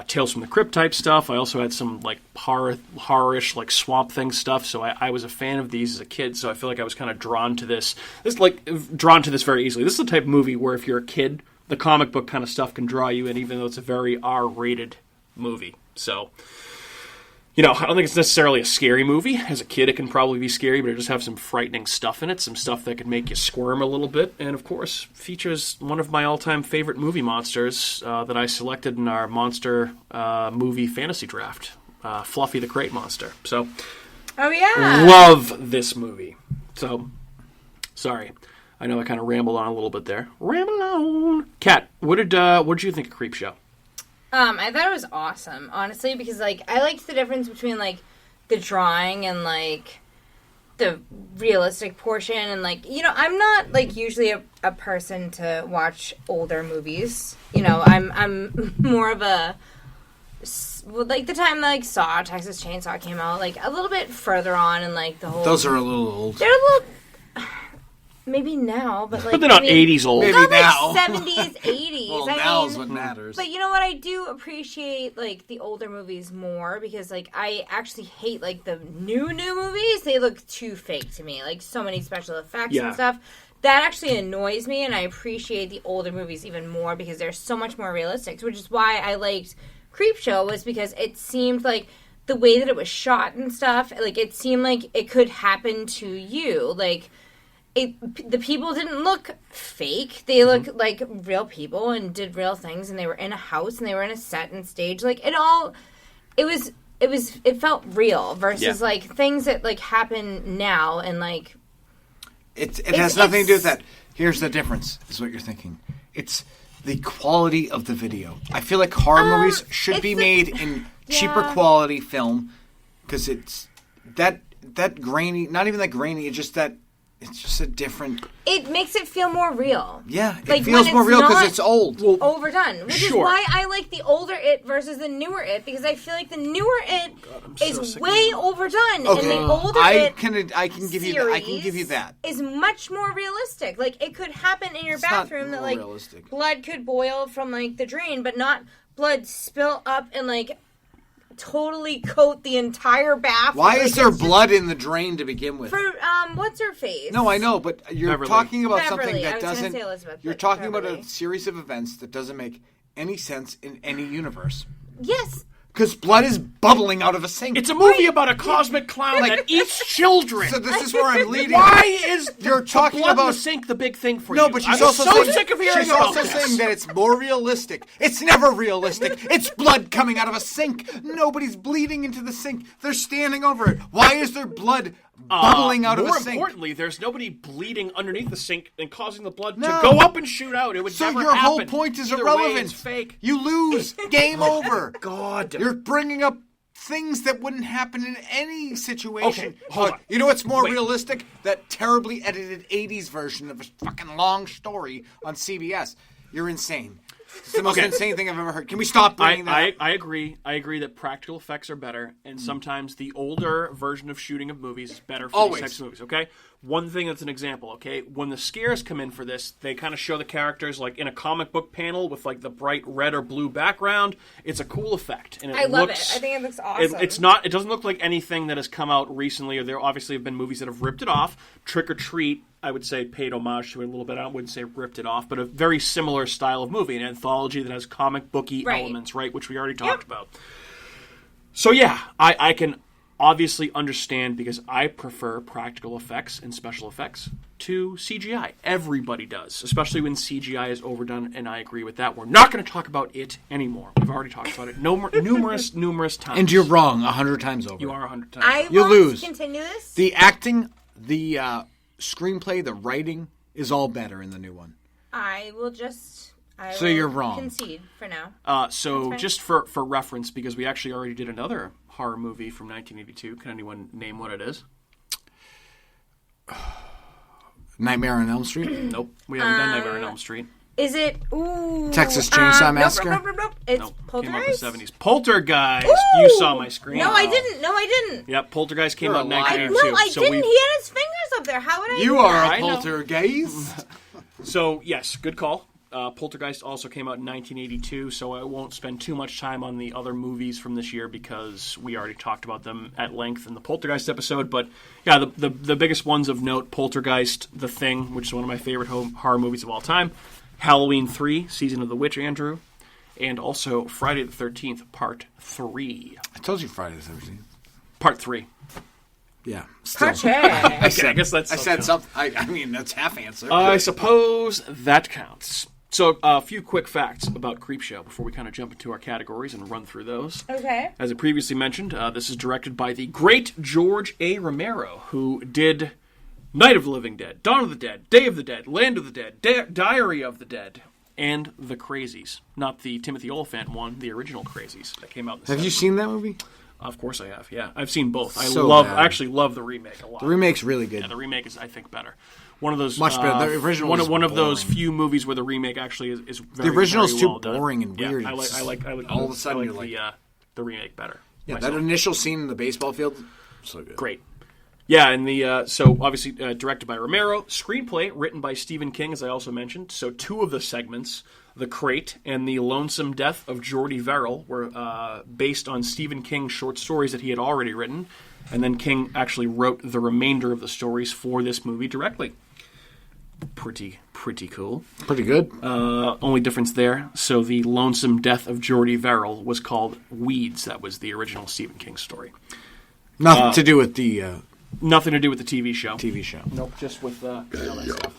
Tales from the Crypt type stuff. I also had some, like, horror-ish, like, Swamp Thing stuff, so I was a fan of these as a kid, so I feel like I was kind of drawn to this very easily. This is the type of movie where if you're a kid, the comic book kind of stuff can draw you in, even though it's a very R-rated movie. So, I don't think it's necessarily a scary movie. As a kid, it can probably be scary, but it just have some frightening stuff in it, some stuff that could make you squirm a little bit, and of course, features one of my all-time favorite movie monsters that I selected in our monster movie fantasy draft, Fluffy the Crate Monster. So, oh yeah, love this movie. So, sorry. I know I kind of rambled on a little bit there. Ramble on. Kat, what did you think of Creepshow? I thought it was awesome, honestly, because I liked the difference between the drawing and the realistic portion, and I'm not usually a person to watch older movies. I'm more of a the time Saw, Texas Chainsaw came out, a little bit further on, and the whole. Those are a little old. They're a little. Maybe now, but they're not 80s old. Maybe not now. 70s, 80s. Well, now's what matters. But you know what? I do appreciate the older movies more because I actually hate the new movies. They look too fake to me. So many special effects and stuff. That actually annoys me, and I appreciate the older movies even more because they're so much more realistic. Which is why I liked Creepshow, was because it seemed like the way that it was shot and stuff. It seemed like it could happen to you. The people didn't look fake. They looked like real people and did real things, and they were in a house and they were in a set and stage. It felt real versus things that happen now and it has nothing to do with that. Here's the difference, is what you're thinking. It's the quality of the video. I feel like horror movies should be made in cheaper quality film because it's that grainy, not even that grainy, it's just a different... It makes it feel more real. Yeah, it feels more real because it's old. Well, overdone. Which is why I like the older It versus the newer It, because I feel like the newer It is way overdone. Okay. And the older I can give you that. Is much more realistic. It could happen in your bathroom that realistic. Blood could boil from the drain, but not blood spill up and totally coat the entire bathroom. Why is there blood in the drain to begin with? For what's her face? No, I know, but you're Beverly. Talking about Beverly. something that I was gonna doesn't. say Elizabeth, You're but talking Beverly. about a series of events that doesn't make any sense in any universe. Yes. Because blood is bubbling out of a sink. It's a movie about a cosmic clown that eats children. So this is where I'm leading. Why is you're talking blood about in the sink the big thing for you? No, but she's I'm also so saying, sick of hearing she's about also this. saying that it's more realistic. It's never realistic. It's blood coming out of a sink. Nobody's bleeding into the sink. They're standing over it. Why is there blood bubbling out of a sink? More importantly, there's nobody bleeding underneath the sink and causing the blood to go up and shoot out. It would So never your happen. whole point is Either way, irrelevant. it's fake. You lose. Game over. God. You're bringing up things that wouldn't happen in any situation. Okay, hold on. You know what's more Wait. realistic? That terribly edited 80s version of a fucking long story on CBS. You're insane. It's the most insane thing I've ever heard. Can we stop bringing that up? I agree. I agree that practical effects are better, and sometimes the older version of shooting of movies is better for these types of movies, okay? one thing that's an example, okay? When the scares come in for this, they kind of show the characters like in a comic book panel with like the bright red or blue background. It's a cool effect, and I love it. I think it looks awesome. It's not. It doesn't look like anything that has come out recently, or there obviously have been movies that have ripped it off. Trick or Treat, I would say, paid homage to it a little bit. I wouldn't say ripped it off, but a very similar style of movie, an anthology that has comic booky elements, right? Which we already talked about. So yeah, I can obviously understand, because I prefer practical effects and special effects to CGI. Everybody does, especially when CGI is overdone, and I agree with that. We're not going to talk about it anymore. We've already talked about it numerous times. And you're wrong 100 times over. You are 100 times over. You'll lose. Continue this. The acting, the screenplay, the writing is all better in the new one. I will you're wrong. Concede for now. So just for reference, because we actually already did another horror movie from 1982. Can anyone name what it is? Nightmare on Elm Street? Nope. We haven't done Nightmare on Elm Street. Is it Texas Chainsaw Massacre? Nope. It's Poltergeist. Came out in the 70s. Poltergeist. Ooh! You saw my screen. No, I didn't. Yep, Poltergeist came out in You're a liar. 1982. No, I didn't. He had his fingers up there. How would I You do are that? a poltergeist. So, yes, good call. Poltergeist also came out in 1982, so I won't spend too much time on the other movies from this year because we already talked about them at length in the Poltergeist episode. But yeah, the biggest ones of note: Poltergeist, The Thing, which is one of my favorite horror movies of all time, Halloween 3, Season of the Witch, Andrew, and also Friday the 13th, Part 3. I told you Friday the 13th. Part 3. Yeah. Still. I guess that's. I said something. I mean, that's half answer. I suppose that counts. So, a few quick facts about Creepshow before we kind of jump into our categories and run through those. Okay. As I previously mentioned, this is directed by the great George A. Romero, who did Night of the Living Dead, Dawn of the Dead, Day of the Dead, Land of the Dead, Diary of the Dead, and The Crazies. Not the Timothy Olyphant one, the original Crazies that came out in the 70s. Have you seen that movie? Of course I have, yeah. I've seen both. I actually love the remake a lot. The remake's really good. Yeah, the remake is, I think, better. One of those much better. The original one of those few movies where the remake actually is very, the original's very too well done. boring and weird. Yeah, I like all of a sudden you're the remake better. Yeah, myself. that initial scene in the baseball field, so good. Great. Yeah, and the so obviously directed by Romero, screenplay written by Stephen King, as I also mentioned. So two of the segments, The Crate and The Lonesome Death of Jordy Verrill, were based on Stephen King's short stories that he had already written, and then King actually wrote the remainder of the stories for this movie directly. Pretty cool. Pretty good. Only difference there. So The Lonesome Death of Jordy Verrill was called Weeds. That was the original Stephen King story. Nothing to do with the nothing to do with the TV show. Nope, just with all that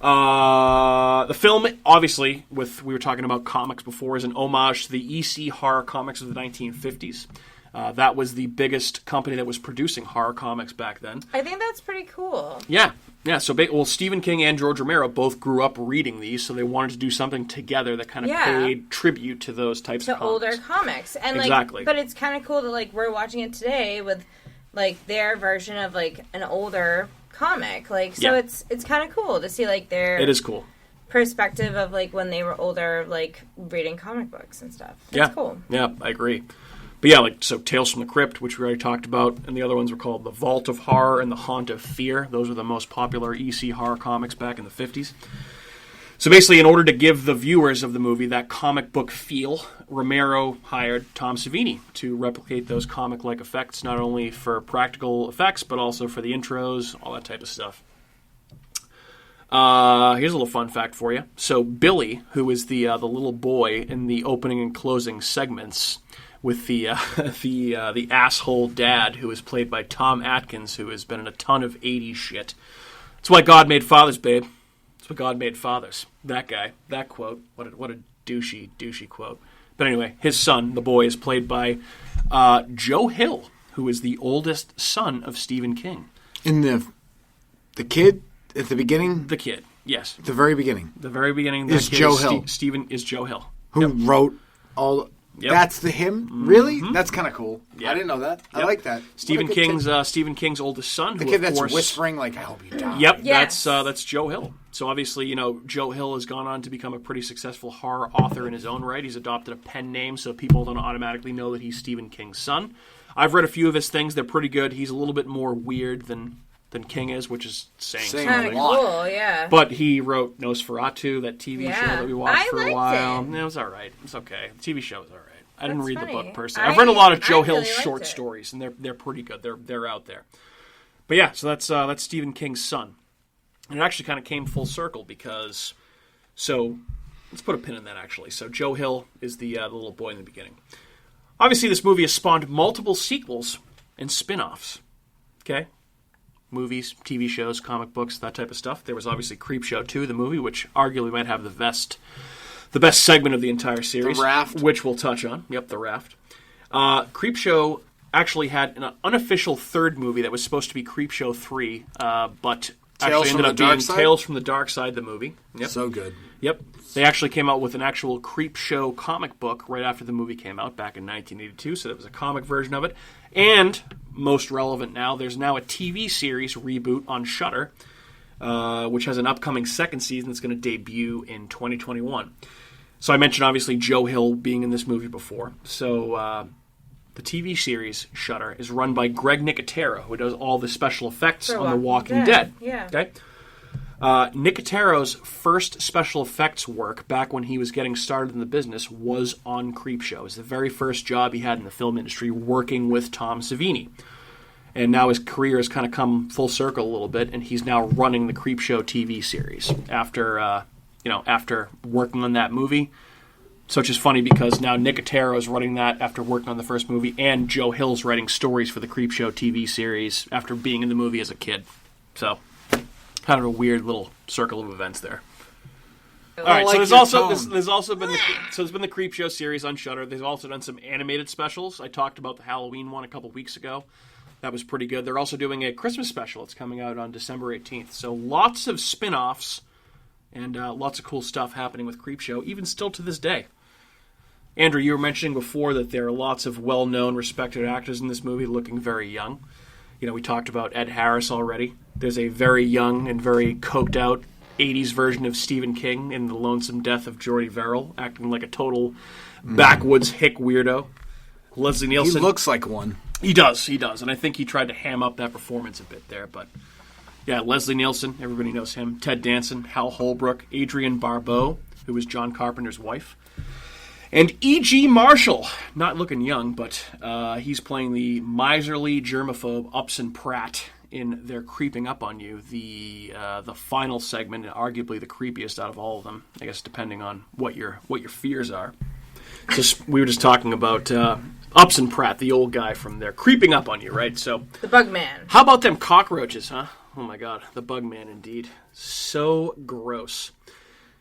stuff. The film, obviously, we were talking about comics before, is an homage to the EC horror comics of the 1950s. That was the biggest company that was producing horror comics back then. I think that's pretty cool. Yeah. So, Stephen King and George Romero both grew up reading these, so they wanted to do something together that kind of paid tribute to those types of comics. To older comics. And exactly. But it's kind of cool that, we're watching it today with, their version of, an older comic. It's kind of cool to see, their... It is cool. Perspective of, when they were older, reading comic books and stuff. It's cool. Yeah, I agree. But yeah, so Tales from the Crypt, which we already talked about, and the other ones were called The Vault of Horror and The Haunt of Fear. Those were the most popular EC horror comics back in the 50s. So basically, in order to give the viewers of the movie that comic book feel, Romero hired Tom Savini to replicate those comic-like effects, not only for practical effects, but also for the intros, all that type of stuff. Here's a little fun fact for you. So Billy, who is the little boy in the opening and closing segments, with the asshole dad, who is played by Tom Atkins, who has been in a ton of 80s shit. That's why God made fathers, babe. That's why God made fathers. That guy, that quote. What a douchey quote. But anyway, his son, the boy, is played by Joe Hill, who is the oldest son of Stephen King. In the kid at the beginning? The kid, yes. The very beginning. The very beginning. Is Joe Hill. Stephen is Joe Hill. Who wrote all... Yep. That's the him? Mm-hmm. Really? That's kind of cool. Yep. I didn't know that. Yep. I like that. Stephen King's oldest son. The kid that's whispering, I hope you die. Yep, yes. That's Joe Hill. So obviously, Joe Hill has gone on to become a pretty successful horror author in his own right. He's adopted a pen name, so people don't automatically know that he's Stephen King's son. I've read a few of his things. They're pretty good. He's a little bit more weird than than King is, which is saying Saying Kind something. of cool, yeah. But he wrote Nosferatu, that TV show that we watched for a liked while. it. It was all right. It's okay. The TV show was all right. I didn't That's read funny. the book personally. I've read a lot of Joe I Hill's really liked short it. stories, and they're pretty good. They're out there. But yeah, so that's Stephen King's son, and it actually kind of came full circle because let's put a pin in that actually. So Joe Hill is the little boy in the beginning. Obviously, this movie has spawned multiple sequels and spin-offs. Okay? Movies, TV shows, comic books, that type of stuff. There was obviously Creepshow 2, the movie, which arguably might have the best segment of the entire series. The Raft. Which we'll touch on. Yep, The Raft. Creepshow actually had an unofficial third movie that was supposed to be Creepshow 3, but actually ended up being Tales from the Dark Side, the movie. Yep. So good. Yep. They actually came out with an actual Creepshow comic book right after the movie came out back in 1982, so that was a comic version of it. And, most relevant now, there's now a TV series reboot on Shudder, which has an upcoming second season that's going to debut in 2021. So I mentioned, obviously, Joe Hill being in this movie before. So the TV series Shudder is run by Greg Nicotero, who does all the special effects on The Walking Dead. Yeah. Okay? Nicotero's first special effects work back when he was getting started in the business was on Creepshow. It was the very first job he had in the film industry, working with Tom Savini. And now his career has kind of come full circle a little bit, and he's now running the Creepshow TV series after working on that movie. So it's just funny because now Nicotero is running that after working on the first movie, and Joe Hill's writing stories for the Creepshow TV series after being in the movie as a kid. So kind of a weird little circle of events there. All right, so there's been the Creepshow series on Shudder. There's also done some animated specials. I talked about the Halloween one a couple weeks ago. That was pretty good. They're also doing a Christmas special. It's coming out on December 18th. So lots of spin-offs and lots of cool stuff happening with Creepshow, even still to this day. Andrew, you were mentioning before that there are lots of well-known, respected actors in this movie looking very young. You know, we talked about Ed Harris already. There's a very young and very coked-out 80s version of Stephen King in The Lonesome Death of Jordy Verrill, acting like a total backwoods hick weirdo. Leslie Nielsen. He looks like one. He does, and I think he tried to ham up that performance a bit there, but yeah, Leslie Nielsen, everybody knows him, Ted Danson, Hal Holbrook, Adrienne Barbeau, who was John Carpenter's wife, and E.G. Marshall, not looking young, but he's playing the miserly germaphobe Upson Pratt in They're Creeping Up on You, the final segment, and arguably the creepiest out of all of them, I guess depending on what your fears are. So we were just talking about Upson Pratt, the old guy from They're Creeping Up on You, right? So The Bugman. how about them cockroaches, huh? Oh my god, the Bugman indeed. So gross.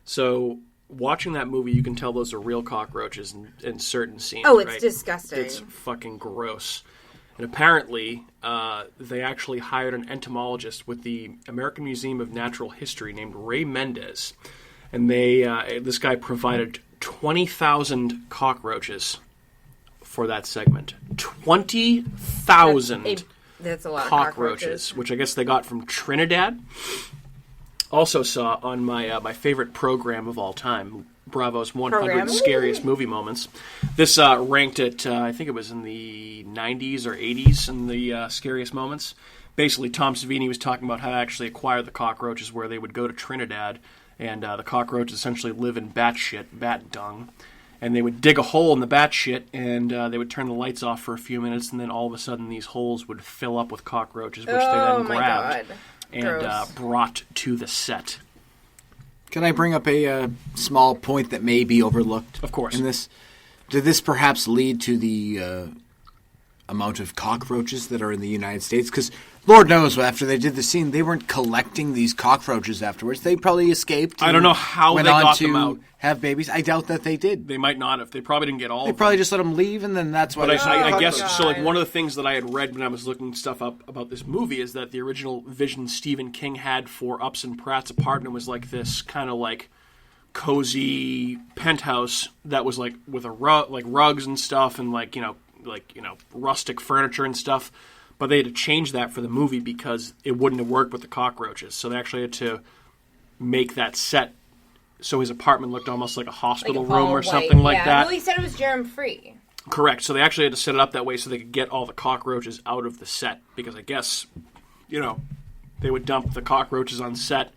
So watching that movie, you can tell those are real cockroaches in certain scenes. Oh, it's right? disgusting. It's fucking gross. And apparently, they actually hired an entomologist with the American Museum of Natural History named Ray Mendez. And this guy provided 20,000 cockroaches for that segment. 20,000 That's a lot cockroaches, of cockroaches. which I guess they got from Trinidad. Also saw on my favorite program of all time, Bravo's 100 Program? Scariest Movie Moments. This ranked it, I think it was in the 90s or 80s in the Scariest Moments. Basically, Tom Savini was talking about how to actually acquire the cockroaches, where they would go to Trinidad, and the cockroaches essentially live in bat dung. And they would dig a hole in the bat shit, and they would turn the lights off for a few minutes, and then all of a sudden these holes would fill up with cockroaches, which they then grabbed and brought to the set. Can I bring up a small point that may be overlooked? Of course. In this, did this perhaps lead to the amount of cockroaches that are in the United States? Because Lord knows, after they did the scene, they weren't collecting these cockroaches afterwards. They probably escaped. I don't know how went they on got to them out. Have babies. I doubt that they did. They might not have. They probably didn't get all They of them. probably just let them leave, and then that's why. But I guess God. so. Like, one of the things that I had read when I was looking stuff up about this movie is that the original vision Stephen King had for Upson Pratt's apartment was like this kind of like cozy penthouse that was like with a rugs and stuff, and like rustic furniture and stuff. But they had to change that for the movie because it wouldn't have worked with the cockroaches. So they actually had to make that set so his apartment looked almost like a hospital room or something like that. Well, he said it was germ-free. Correct. So they actually had to set it up that way so they could get all the cockroaches out of the set. Because I guess, They would dump the cockroaches on set,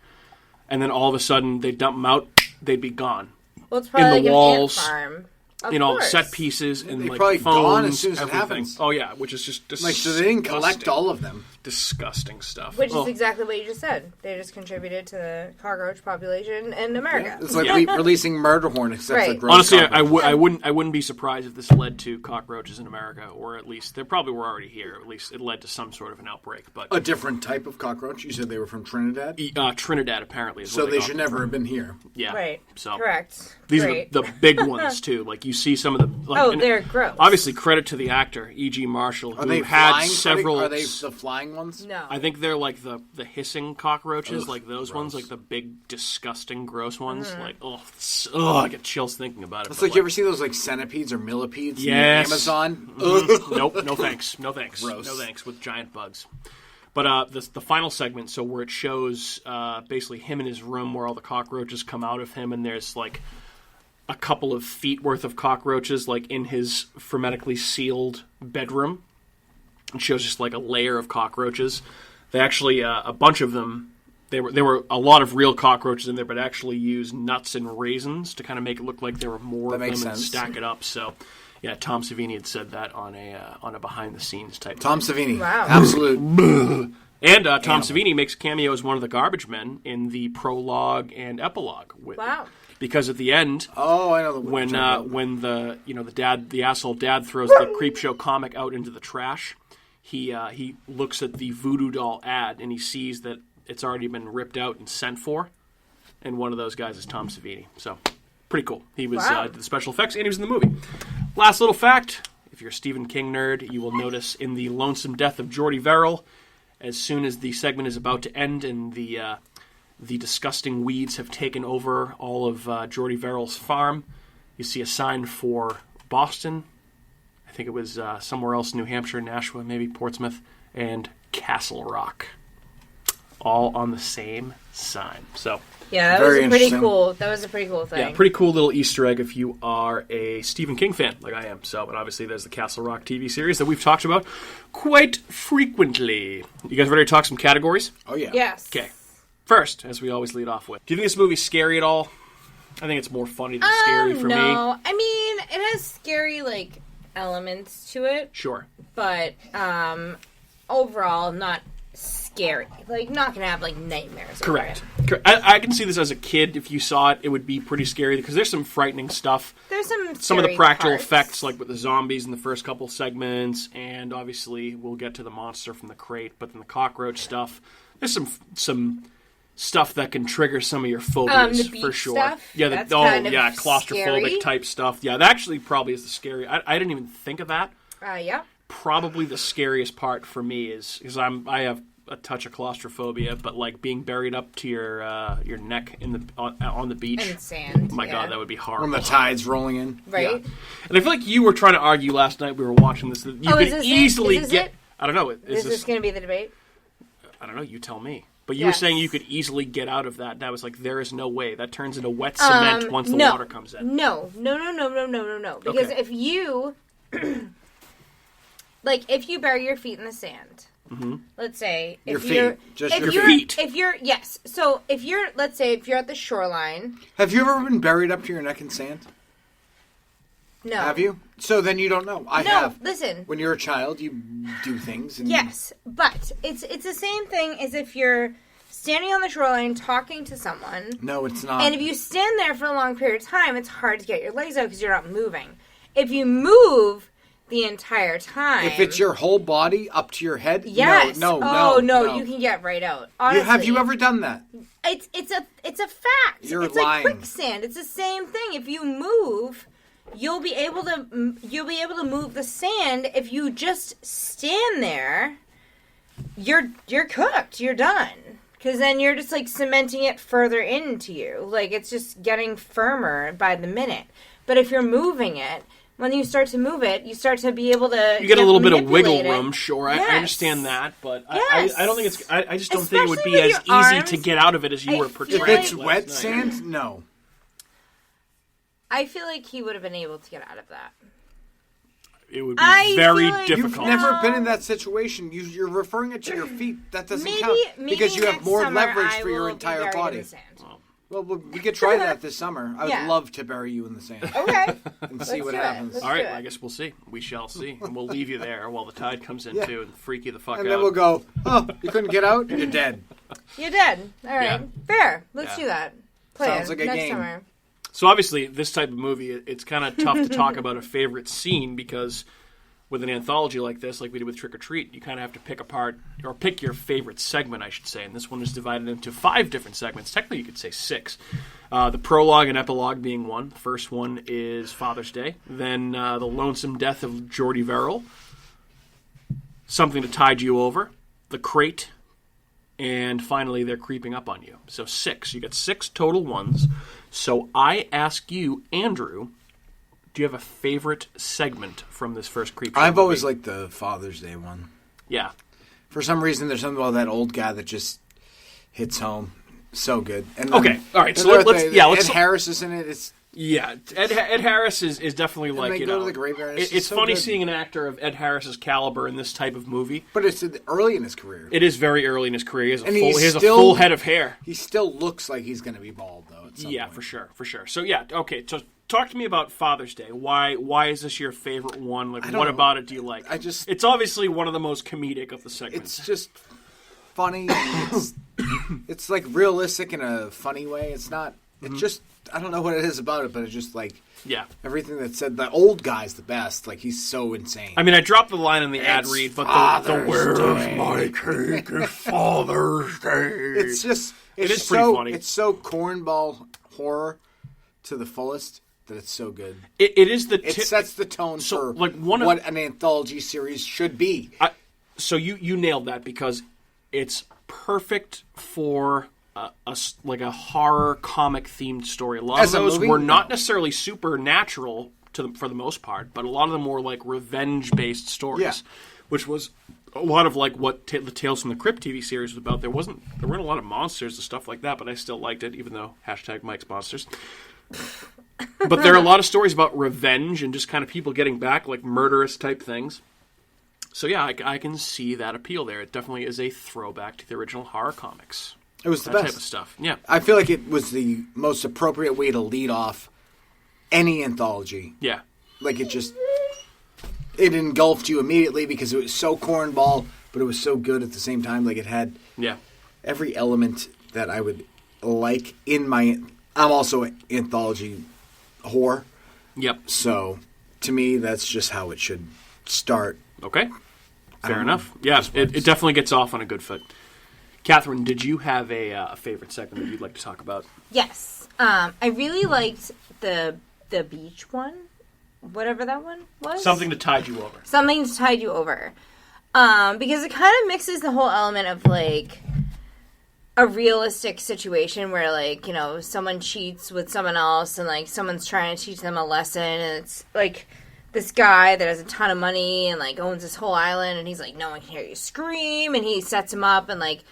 and then all of a sudden they'd dump them out. They'd be gone. Well, it's probably in the like walls, an ant farm. Of you know, course. set pieces and They're like probably phones, gone as soon as it everything. happens. Oh yeah, which is just disgusting. So they didn't collect all of them. Disgusting stuff. Which is exactly what you just said. They just contributed to the cockroach population in America. It's like releasing murder horn, except Right. for gross Honestly, cockroaches. I wouldn't be surprised if this led to cockroaches in America, or at least they probably were already here. At least it led to some sort of an outbreak. But A different type of cockroach? You said they were from Trinidad? Trinidad apparently is So where they got should them never from. have been here. Yeah, Right. So Correct. these Great. are the big ones too. Like you see some of the. Like, and they're gross. Obviously, credit to the actor E.G. Marshall, Are who they had flying? several. Are they the flying ones? No. I think they're like the hissing cockroaches, Ugh, like those ones, gross. like the big, disgusting, gross ones. Mm-hmm. Like, I get chills thinking about it. It's but, like you ever see those like centipedes or millipedes Yes. in Amazon? Nope, no thanks, no thanks, Gross. no thanks with giant bugs. But the final segment, so where it shows basically him in his room where all the cockroaches come out of him, and there's like a couple of feet worth of cockroaches like in his hermetically sealed bedroom. It shows just like a layer of cockroaches. They actually a bunch of them. There were a lot of real cockroaches in there, but actually used nuts and raisins to kind of make it look like there were more That of them makes and sense. stack it up. So, yeah, Tom Savini had said that on a behind the scenes type. Tom Savini. Wow. Absolute. And Tom Savini makes a cameo as one of the garbage men in the prologue and epilogue. Wow. Because at the end, Oh, I know the one when you're talking about. when the asshole dad throws the Creepshow comic out into the trash, he looks at the voodoo doll ad and he sees that it's already been ripped out and sent for, and one of those guys is Tom Savini. So pretty cool. He was Wow. did the special effects and he was in the movie. Last little fact: if you're a Stephen King nerd, you will notice in the lonesome death of Jordy Verrill, as soon as the segment is about to end and the disgusting weeds have taken over all of Jordy Verrill's farm, you see a sign for Boston. I think it was somewhere else, New Hampshire, Nashua, maybe Portsmouth, and Castle Rock. All on the same sign. So, Yeah, that Very was pretty interesting. cool. That was a pretty cool thing. yeah, pretty cool little Easter egg if you are a Stephen King fan, like I am. So, but obviously there's the Castle Rock TV series that we've talked about quite frequently. You guys ready to talk some categories? Oh, yeah. Yes. Okay. First, as we always lead off with, do you think this movie's scary at all? I think it's more funny than scary for me. No. I mean, it has scary, like, elements to it, Sure. but overall, not scary. Like, not gonna have, like, nightmares. over Correct. it. I can see this as a kid. If you saw it, it would be pretty scary because there's some frightening stuff. There's some Some of the scary practical parts. effects, like with the zombies in the first couple segments, and obviously we'll get to the monster from the crate, but then the cockroach stuff. There's some stuff that can trigger some of your phobias the beach for sure. stuff? Yeah, That's kind of claustrophobic scary. type stuff. Yeah, that actually probably is the scary. I didn't even think of that. Yeah. Probably the scariest part for me is because I have a touch of claustrophobia, but like being buried up to your neck in the on the beach. And sand. Oh my yeah. God, that would be horrible. When the tide's rolling in. Right? Yeah. And I feel like you were trying to argue last night we were watching this that you Oh, is could this it? easily Is this get. it? I don't know. Is this going to be the debate? I don't know. You tell me. But you were Yes. saying you could easily get out of that. And I was like, there is no way. That turns into wet cement once the no. water comes in. No. Because Okay. if you, like, if you bury your feet in the sand, let's say, Your if feet. you're, Just if your you're, feet. if you're, yes. So if you're, let's say, if you're at the shoreline, Have you ever been buried up to your neck in sand? no. Have you? So then you don't know. I No. have. Listen. When you're a child, you do things. And Yes, but it's the same thing as if you're standing on the shoreline talking to someone. No, it's not. And if you stand there for a long period of time, it's hard to get your legs out because you're not moving. If you move the entire time, If it's your whole body up to your head, yes, no, you can get right out. Honestly, Have you ever done that? It's a fact. You're it's lying. like quicksand. It's the same thing. If you move, you'll be able to move the sand. If you just stand there, you're cooked. You're done. Because then you're just like cementing it further into you. Like it's just getting firmer by the minute. But if you're moving it, when you start to move it, you start to be able to. You get a little bit of wiggle manipulate it. room, sure. Yes. I understand that, but Yes. I don't think it's. I just don't think it would Especially be with as your easy arms, to get out of it as you I were feel portraying. If like- it's last wet night. sand, no. I feel like he would have been able to get out of that. It would be I very feel like difficult. You've never been in that situation. You're referring it to your feet. That doesn't count maybe because you have next more summer leverage I for your will be entire buried in body. the sand. Well, we could try that this summer. I would Yeah. love to bury you in the sand Okay. and see what do it. happens. Let's All right, do it. I guess we'll see. We shall see. And we'll leave you there while the tide comes in, Yeah. too, and freak you the fuck And out. then we'll go, oh, you couldn't get out? You're dead. You're dead. All right. Yeah. Fair. Let's Yeah. do that. Play Sounds it like a next game. summer. So obviously, this type of movie, it's kind of tough to talk about a favorite scene because with an anthology like this, like we did with Trick or Treat, you kind of have to pick apart, or pick your favorite segment, I should say. And this one is divided into 5 different segments. Technically, you could say 6. The prologue and epilogue being one. The first one is Father's Day. Then The Lonesome Death of Jordy Verrill. Something to Tide You Over. The Crate. And finally, They're Creeping Up on You. So 6. You got 6 total ones. So I ask you, Andrew, do you have a favorite segment from this first Creepshow I've movie? always liked the Father's Day one. Yeah. For some reason, there's something about that old guy that just hits home. So good. And then Okay, all right, so the other let's- thing, yeah, let's- Ed Harris is in it. It's Yeah, Ed Harris is definitely like, they you go know, to the graveyard. it's so funny good. seeing an actor of Ed Harris's caliber in this type of movie. But it's early in his career. It is very early in his career. He has a, And full, he's he has a still- full head of hair. He still looks like he's going to be bald, though. At some Yeah, point. for sure. So yeah, okay. So talk to me about Father's Day. Why is this your favorite one? Like, don't what know. about it do you like? It's obviously one of the most comedic of the segments. It's just funny. And it's like realistic in a funny way. It's not. It's just. I don't know what it is about it, but it's just like yeah. everything that said. The old guy's the best. Like he's so insane. I mean, I dropped the line in the ad It's read, but the Father's where's Day. my cake is Father's Day. It's just. It It's is pretty so, funny. It's so cornball horror to the fullest that it's so good. It is the It sets the tone So, for like, one of- what an anthology series should be. So you nailed that because it's perfect for like a horror comic themed story. A lot As a of those movie? were not No. necessarily supernatural for the most part, but a lot of them were like revenge based stories, Yeah. which was a lot of like what the Tales from the Crypt TV series was about. There weren't a lot of monsters and stuff like that, but I still liked it, even though #Mike's Monsters. But there are a lot of stories about revenge and just kind of people getting back, like murderous type things. So yeah, I can see that appeal there. It definitely is a throwback to the original horror comics. It was the That best. type of stuff. Yeah. I feel like it was the most appropriate way to lead off any anthology. Yeah. Like it engulfed you immediately because it was so cornball, but it was so good at the same time. Like it had Yeah. every element that I would like in my. I'm also an anthology whore, Yep. so to me that's just how it should start. Okay. Fair don't enough. know. Yeah, Just it works. definitely gets off on a good foot. Catherine, did you have a favorite segment that you'd like to talk about? Yes. I really liked the beach one. Whatever that one was. Something to tide you over. Something to tide you over. Because it kind of mixes the whole element of, like, a realistic situation where, like, you know, someone cheats with someone else and, like, someone's trying to teach them a lesson, and it's, like, this guy that has a ton of money and, like, owns this whole island, and he's like, no one can hear you scream, and he sets him up, and, like,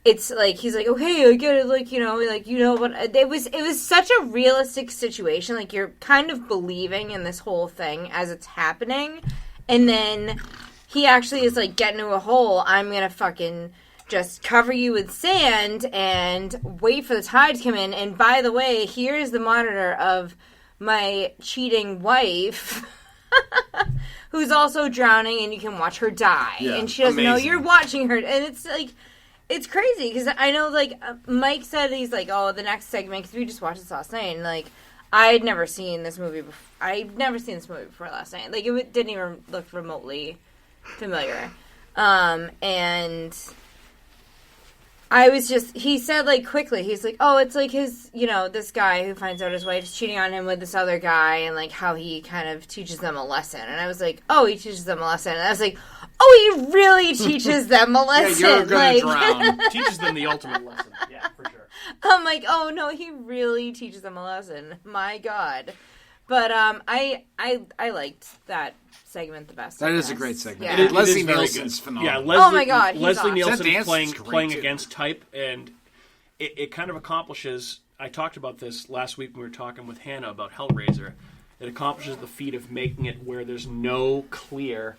it's, like, he's like, okay, I get it, like, you know, but it was such a realistic situation, like, you're kind of believing in this whole thing as it's happening, and then he actually is like, get into a hole, I'm gonna fucking just cover you with sand and wait for the tide to come in. And by the way, here's the monitor of my cheating wife who's also drowning, and you can watch her die. Yeah, and she doesn't know amazing. you're watching her. And it's like, it's crazy because I know, like, Mike said he's like, oh, the next segment, because we just watched this last night, and like, I'd never seen this movie before. I'd never seen this movie before last night. Like, it didn't even look remotely familiar. And I was just, he said, like, quickly, he's like, oh, it's like his, you know, this guy who finds out his wife is cheating on him with this other guy, and, like, how he kind of teaches them a lesson. And I was like, oh, he teaches them a lesson. And I was like, oh, he really teaches them a lesson. Yeah, you're gonna like, drown. Teaches them the ultimate lesson. Yeah, for sure. I'm like, oh, no, he really teaches them a lesson. My God. But I liked that segment the best. That I is a guess. great segment. Yeah. It is- Leslie very Nielsen's good. phenomenal. Yeah, Leslie, Oh my God, he's Leslie awesome. Nielsen That dance playing is great, playing too. against type, and it kind of accomplishes. I talked about this last week when we were talking with Hannah about Hellraiser. it accomplishes the feat of making it where there's no clear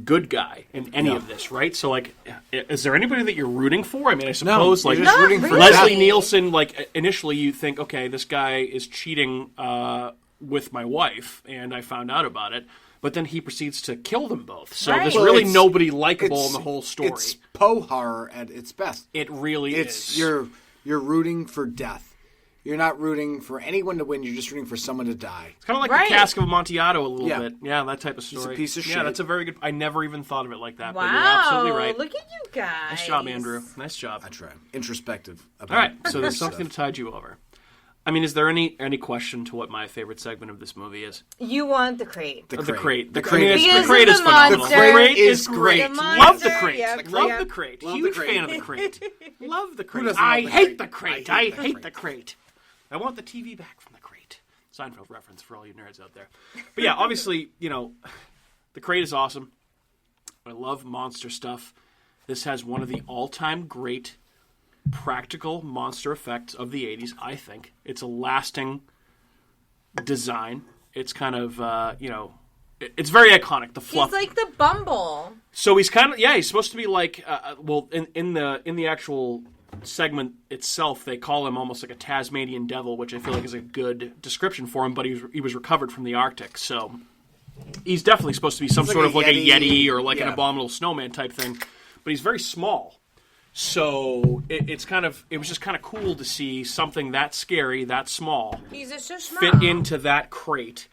good guy in any of this, right? So, like, is there anybody that you're rooting for? I mean, I suppose, you're like, just rooting for Leslie death. Nielsen, like, initially you think, okay, this guy is cheating with my wife, and I found out about it. But then he proceeds to kill them both. So there's really nobody likable in the whole story. It's Poe horror at its best. It really is. You're rooting for death. You're not rooting for anyone to win. You're just rooting for someone to die. It's kind of like the Cask of Amontillado a little bit. Yeah, that type of story. He's a piece of shit. Yeah, that's a very good... I never even thought of it like that, Wow, but you're absolutely right. Look at you guys. Nice job, Andrew. Nice job. I try. Introspective. All right, so there's something to tide you over. I mean, is there any question to what my favorite segment of this movie is? You want the crate. The crate. The crate Because the crate of is the phenomenal. monster. The crate is is great. great. The Love the monster, crate. yep, Love yep. the crate. Love the Huge crate. fan of the crate. Love the crate. doesn't love I the hate crate? the crate. I I hate the hate crate. the crate. I want the TV back from the crate. Seinfeld reference for all you nerds out there. But yeah, obviously, the crate is awesome. I love monster stuff. This has one of the all-time great practical monster effects of the 80s, I think. It's a lasting design. It's kind of, it's very iconic. The fluff. He's like the Bumble. So he's kind of, he's supposed to be like, in the actual segment itself, they call him almost like a Tasmanian devil, which I feel like is a good description for him, but he was recovered from the Arctic, so he's definitely supposed to be some sort of like a Yeti or like an abominable snowman type thing, but he's very small. So it was just kind of cool to see something that scary, that small, He's just so small. fit into that crate.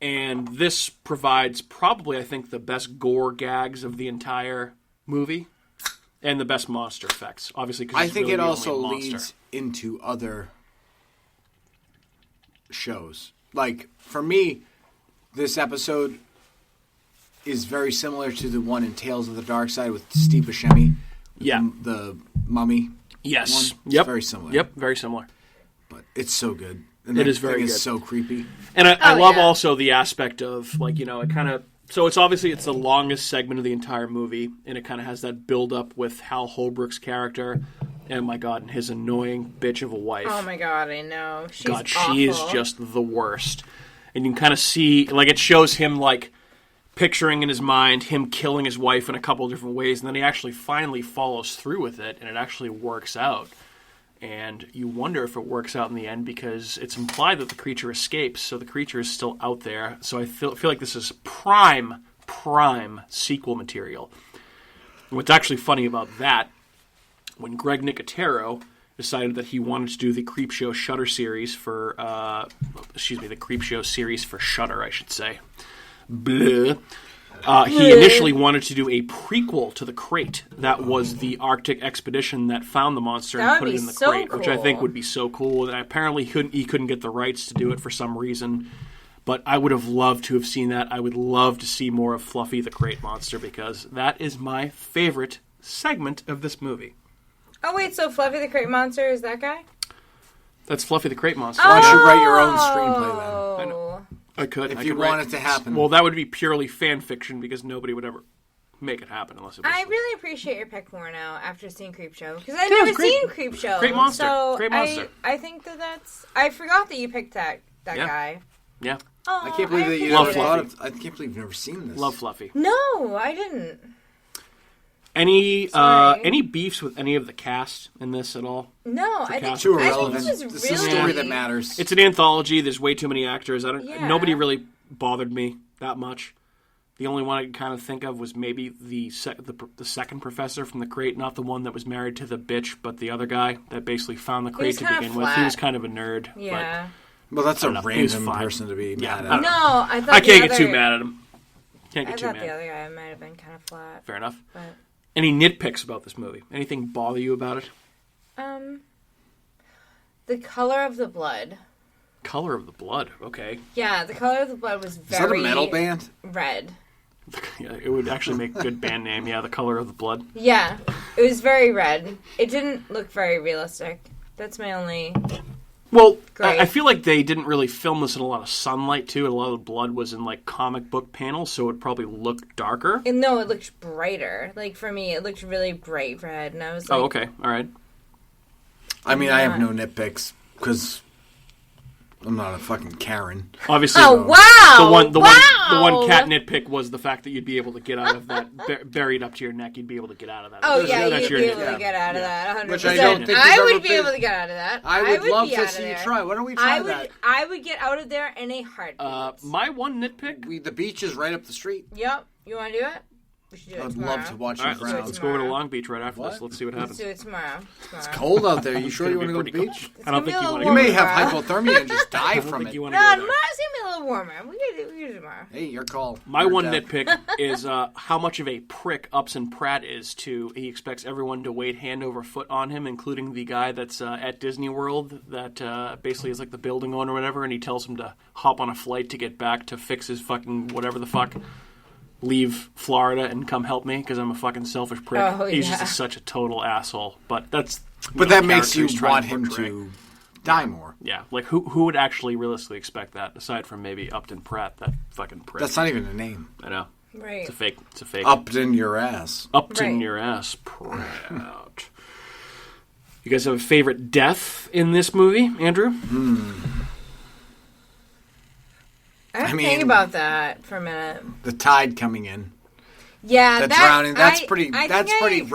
And this provides probably, I think, the best gore gags of the entire movie and the best monster effects. Obviously, because I think really it the also only monster. leads into other shows. Like, for me, this episode is very similar to the one in Tales of the Dark Side with Steve Buscemi. Yeah. The mummy. Yes. One. Yep. It's very similar. Yep. Very similar. But it's so good. And It that is very thing good. is so creepy. And I love yeah. also the aspect of, like, it kind of... So it's the longest segment of the entire movie, and it kind of has that build-up with Hal Holbrook's character, and my God, and his annoying bitch of a wife. Oh my God, I know. She's God, awful. she is just the worst. And you can kind of see, like, it shows him, like, picturing in his mind him killing his wife in a couple of different ways, and then he actually finally follows through with it, and it actually works out. And you wonder if it works out in the end because it's implied that the creature escapes, so the creature is still out there. So I feel like this is prime sequel material. And what's actually funny about that, when Greg Nicotero decided that he wanted to do the Creepshow Shudder series for, the Creepshow series for Shudder, I should say. Blah. He initially wanted to do a prequel to The Crate. That was the Arctic expedition that found the monster and put it in the so crate, which I think cool. would be so cool. And apparently he couldn't get the rights to do it for some reason. But I would have loved to have seen that. I would love to see more of Fluffy the Crate Monster because that is my favorite segment of this movie. Oh, wait, so Fluffy the Crate Monster is that guy? That's Fluffy the Crate Monster. Why don't you write your own screenplay then? Oh. I know. I could. If I you could want write- it to happen. Well, that would be purely fan fiction because nobody would ever make it happen unless it was... I really appreciate your pick more now after seeing Creepshow because I've Yeah, never it's great. seen Creepshow. Great monster. So Great monster. I think that's. I forgot that you picked that Yeah. guy. Yeah. Oh, I can't believe that you Love never thought Fluffy. of. I can't believe you've never seen this. Love Fluffy. No, I didn't. Any beefs with any of the cast in this at all? No, I think cast. Too I think irrelevant. this was This is a really story that matters. It's an anthology. There's way too many actors. Yeah. Nobody really bothered me that much. The only one I could kind of think of was maybe the second professor from the crate, not the one that was married to the bitch, but the other guy that basically found the crate was to kinda begin with. He flat. was kind of a nerd. Yeah. Well, that's a I don't know. He was random fine. person to be Yeah, mad I at. don't know. No, I thought I can't the get too other- mad at him. Can't I get too thought the mad. other guy might have been kind of flat. Fair enough. But Any nitpicks about this movie? Anything bother you about it? the color of the blood. Color of the blood. Okay. Yeah, the color of the blood was Is very that a metal band? red. Yeah, it would actually make a good band name. Yeah, the color of the blood. Yeah, it was very red. It didn't look very realistic. That's my only. Well, Great. I feel like they didn't really film this in a lot of sunlight, too. A lot of the blood was in, like, comic book panels, so it probably looked darker. No, it looked brighter. Like for me, it looked really bright red, and I was like, Oh, okay. All right. I mean, I have no nitpicks because I'm not a fucking Karen. Obviously, wow! the one cat nitpick was the fact that you'd be able to get out of that buried up to your neck. You'd be able to get out of that. Oh yeah, That's you'd be able to get out of that. 100%. Which I don't think I you've would ever be been. able to get out of that. I would love be to out see of you there. try. Why don't we try that? I would get out of there in a heartbeat. My one nitpick. The beach is right up the street. Yep. You want to do it? We should do it I'd tomorrow. love to watch All you right, drown. let's go over to Long Beach right after this. Let's see what happens. Let's do it tomorrow. It's cold out there. You sure you want to go to the pretty beach? I don't think you want to. You may have hypothermia and just die from it. No, tomorrow's going to be a little warmer. We can do it tomorrow. Hey, your call. My Your one death. nitpick is how much of a prick Upson Pratt is to. He expects everyone to wait hand over foot on him, including the guy that's at Disney World that basically is like the building owner or whatever, and he tells him to hop on a flight to get back to fix his fucking whatever the fuck. Leave Florida and come help me because I'm a fucking selfish prick. Oh, He's yeah. just such a total asshole. But that's that makes you character he's trying want to him portray. to die more. Yeah, like who would actually realistically expect that aside from maybe Upton Pratt, that fucking prick. That's not even a name. I know. Right. It's a fake. It's a fake. Upton your ass. Upton Right. your ass, Pratt. You guys have a favorite death in this movie, Andrew? I mean- think about that for a minute. The tide coming in. Yeah, The that, drowning. That's I pretty. think That's I pretty agree.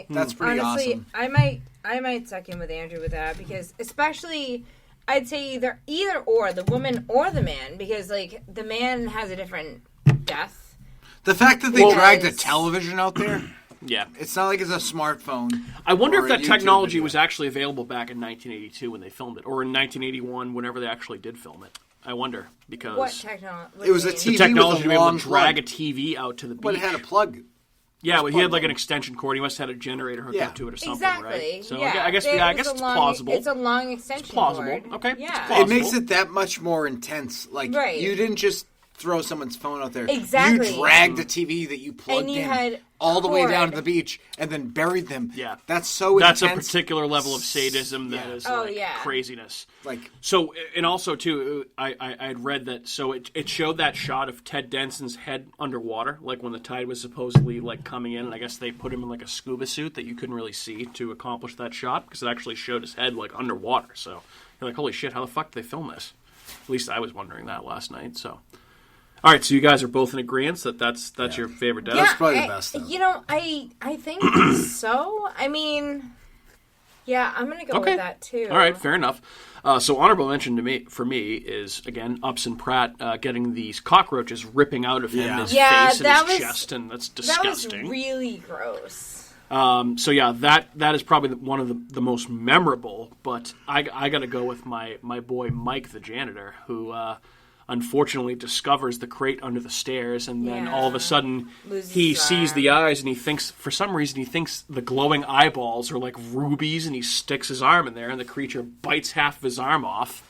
rugged. That's pretty Honestly, awesome. I might suck in with Andrew with that because especially I'd say either or the woman or the man because like the man has a different death. The fact that they Well- dragged a television out there. Yeah. It's not like it's a smartphone. I wonder or if a that YouTube technology video. was actually available back in 1982 when they filmed it, or in 1981 whenever they actually did film it. I wonder because What technology? It was a the TV technology with to a be able long to drag plug. a TV out to the beach. But it had a plug. Yeah, well, he had like an plug. extension cord. He must have had a generator hooked Yeah. up to it or something, Exactly. right? So yeah. I guess It I was guess a it's long, plausible. It's a long extension plausible. cord. Okay, it's Yeah. plausible. It makes it that much more intense. Like Right. you didn't just throw someone's phone out there. Exactly. You dragged the TV that you plugged And you in had all the way down to cord. the beach and then buried them. Yeah. That's so That's a intense. particular level of sadism that Yeah. is Oh, like yeah. craziness. Like So, and also too, I had read that. So it showed that shot of Ted Denson's head underwater, like when the tide was supposedly like coming in, and I guess they put him in like a scuba suit that you couldn't really see to accomplish that shot because it actually showed his head like underwater. So you're like, holy shit, how the fuck did they film this? At least I was wondering that last night. So, all right, so you guys are both in agreement that that's your favorite death. That's probably the best, though. You know, I think so. I mean, yeah, I'm gonna go Okay. with that too. All right, fair enough. So honorable mention for me is again Upson Pratt getting these cockroaches ripping out of him, Yeah. his Yeah, face and that his was- chest, and that's That was disgusting. really gross. So yeah, that is probably one of the most memorable. But I got to go with my boy Mike, the janitor, who unfortunately discovers the crate under the stairs, and then Yeah. all of a sudden Loses he his sees arm. the eyes, and he thinks for some reason he thinks the glowing eyeballs are like rubies, and he sticks his arm in there, and the creature bites half of his arm off.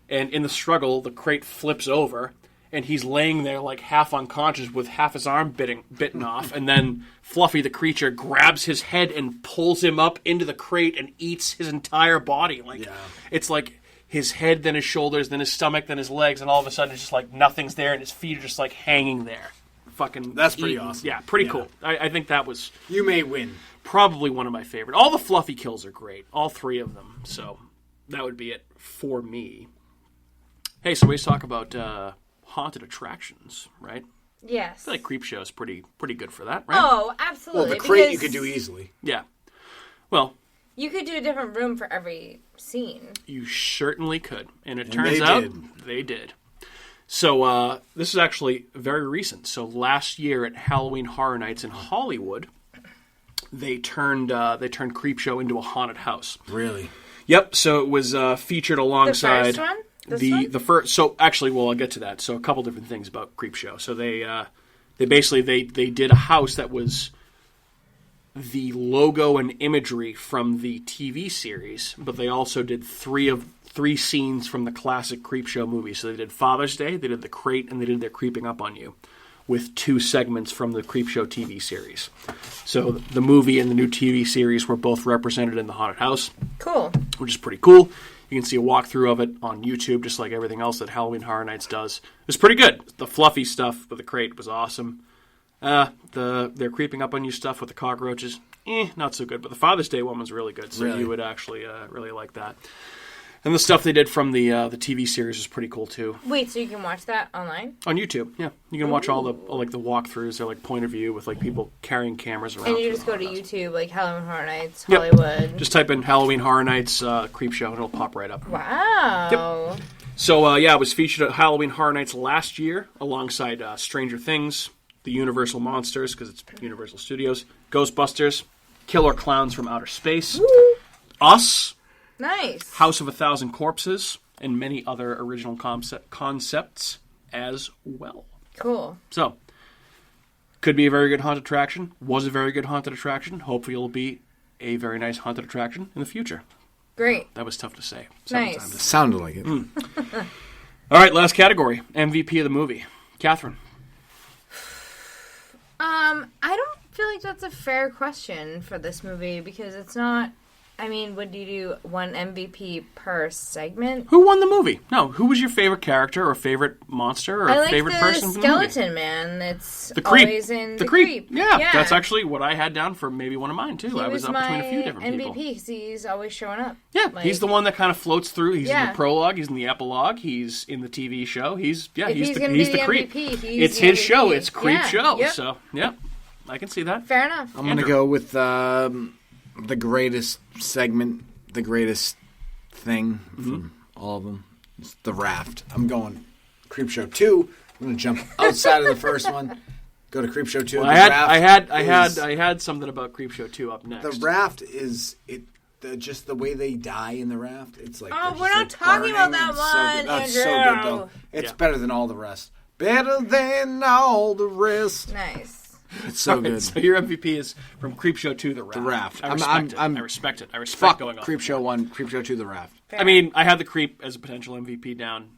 And in the struggle, the crate flips over, and he's laying there like half unconscious with half his arm bitten off. And then Fluffy, the creature, grabs his head and pulls him up into the crate and eats his entire body. Like it's like his head, then his shoulders, then his stomach, then his legs, and all of a sudden it's just like nothing's there, and his feet are just like hanging there. Fucking That's pretty eaten. awesome. Yeah, pretty Yeah. cool. I think that was you may win. probably one of my favorite. All the Fluffy kills are great. All three of them. So that would be it for me. Hey, so we always talk about haunted attractions, right? Yes. I feel like Creepshow is pretty good for that, right? Oh, absolutely. Well, the crate you because could do easily. Yeah. Well, You could do a different room for every scene. you certainly could. And it And turns they out did. they did. So this is actually very recent. So last year at Halloween Horror Nights in Hollywood, they turned Creepshow into a haunted house. Really? Yep. So it was featured alongside The first one? This the one? the first. So actually, well, I'll get to that. So a couple different things about Creepshow. So they basically they did a house that was the logo and imagery from the TV series, but they also did three scenes from the classic Creepshow movie. So they did Father's Day, they did the crate, and they did their Creeping Up on You, with 2 segments from the Creepshow TV series. So the movie and the new TV series were both represented in the haunted house, Cool. which is pretty cool. You can see a walkthrough of it on YouTube, just like everything else that Halloween Horror Nights does. It's pretty good. The Fluffy stuff with the crate was awesome. They're Creeping Up on You stuff with the cockroaches, not so good. But the Father's Day one was really good, so Really? you would actually really like that. And the stuff they did from the TV series is pretty cool too. Wait, so you can watch that online? On YouTube, yeah. You can watch all the walkthroughs. They're point of view with people carrying cameras around. And you just go to YouTube, Halloween Horror Nights, Yep. Hollywood. Just type in Halloween Horror Nights Creepshow and it'll pop right up. Wow. Yep. So, it was featured at Halloween Horror Nights last year alongside Stranger Things, the Universal Monsters, because it's Universal Studios, Ghostbusters, Killer Clowns from Outer Space, Woo. Us, Nice. House of a Thousand Corpses, and many other original concepts as well. Cool. So, could be a very good haunted attraction. Was a very good haunted attraction. Hopefully it'll be a very nice haunted attraction in the future. Great. That was tough to say. Nice. It sounded like it. All right, last category. MVP of the movie. Catherine. I don't feel like that's a fair question for this movie because it's not. I mean, would you do one MVP per segment? Who won the movie? No, who was your favorite character or favorite monster or I like favorite the person from the movie? skeleton man. It's The Creep. always in The the Creep. Creep. Yeah, that's actually what I had down for maybe one of mine too. He I was up between a few different MVP people. because he's always showing up. Yeah, he's the one that kind of floats through. He's in Yeah. the prologue. He's in the epilogue. He's in the TV show. He's If he's the gonna be the Creep. MVP, he's It's the his MVP. show. It's Creep Yeah, show. yep. So yeah, I can see that. Fair enough. I'm going to go with the greatest segment, the greatest thing from all of them. It's the raft. I'm going Creepshow 2. I'm going to jump outside of the first one. Go to Creepshow 2. Well, I had something about Creepshow 2 up next. The raft is just the way they die in the raft. It's like Oh, they're we're just, not talking about burning. that one, That's so Andrew. good though. It's Yeah. better than all the rest. Better than all the rest. Nice. It's so All right, good. so your MVP is from Creepshow 2, The Raft. The Raft. I respect it. I respect it. I respect Fuck going off. Creepshow 1, Creepshow 2, The Raft. Fair. I mean, I had the Creep as a potential MVP down.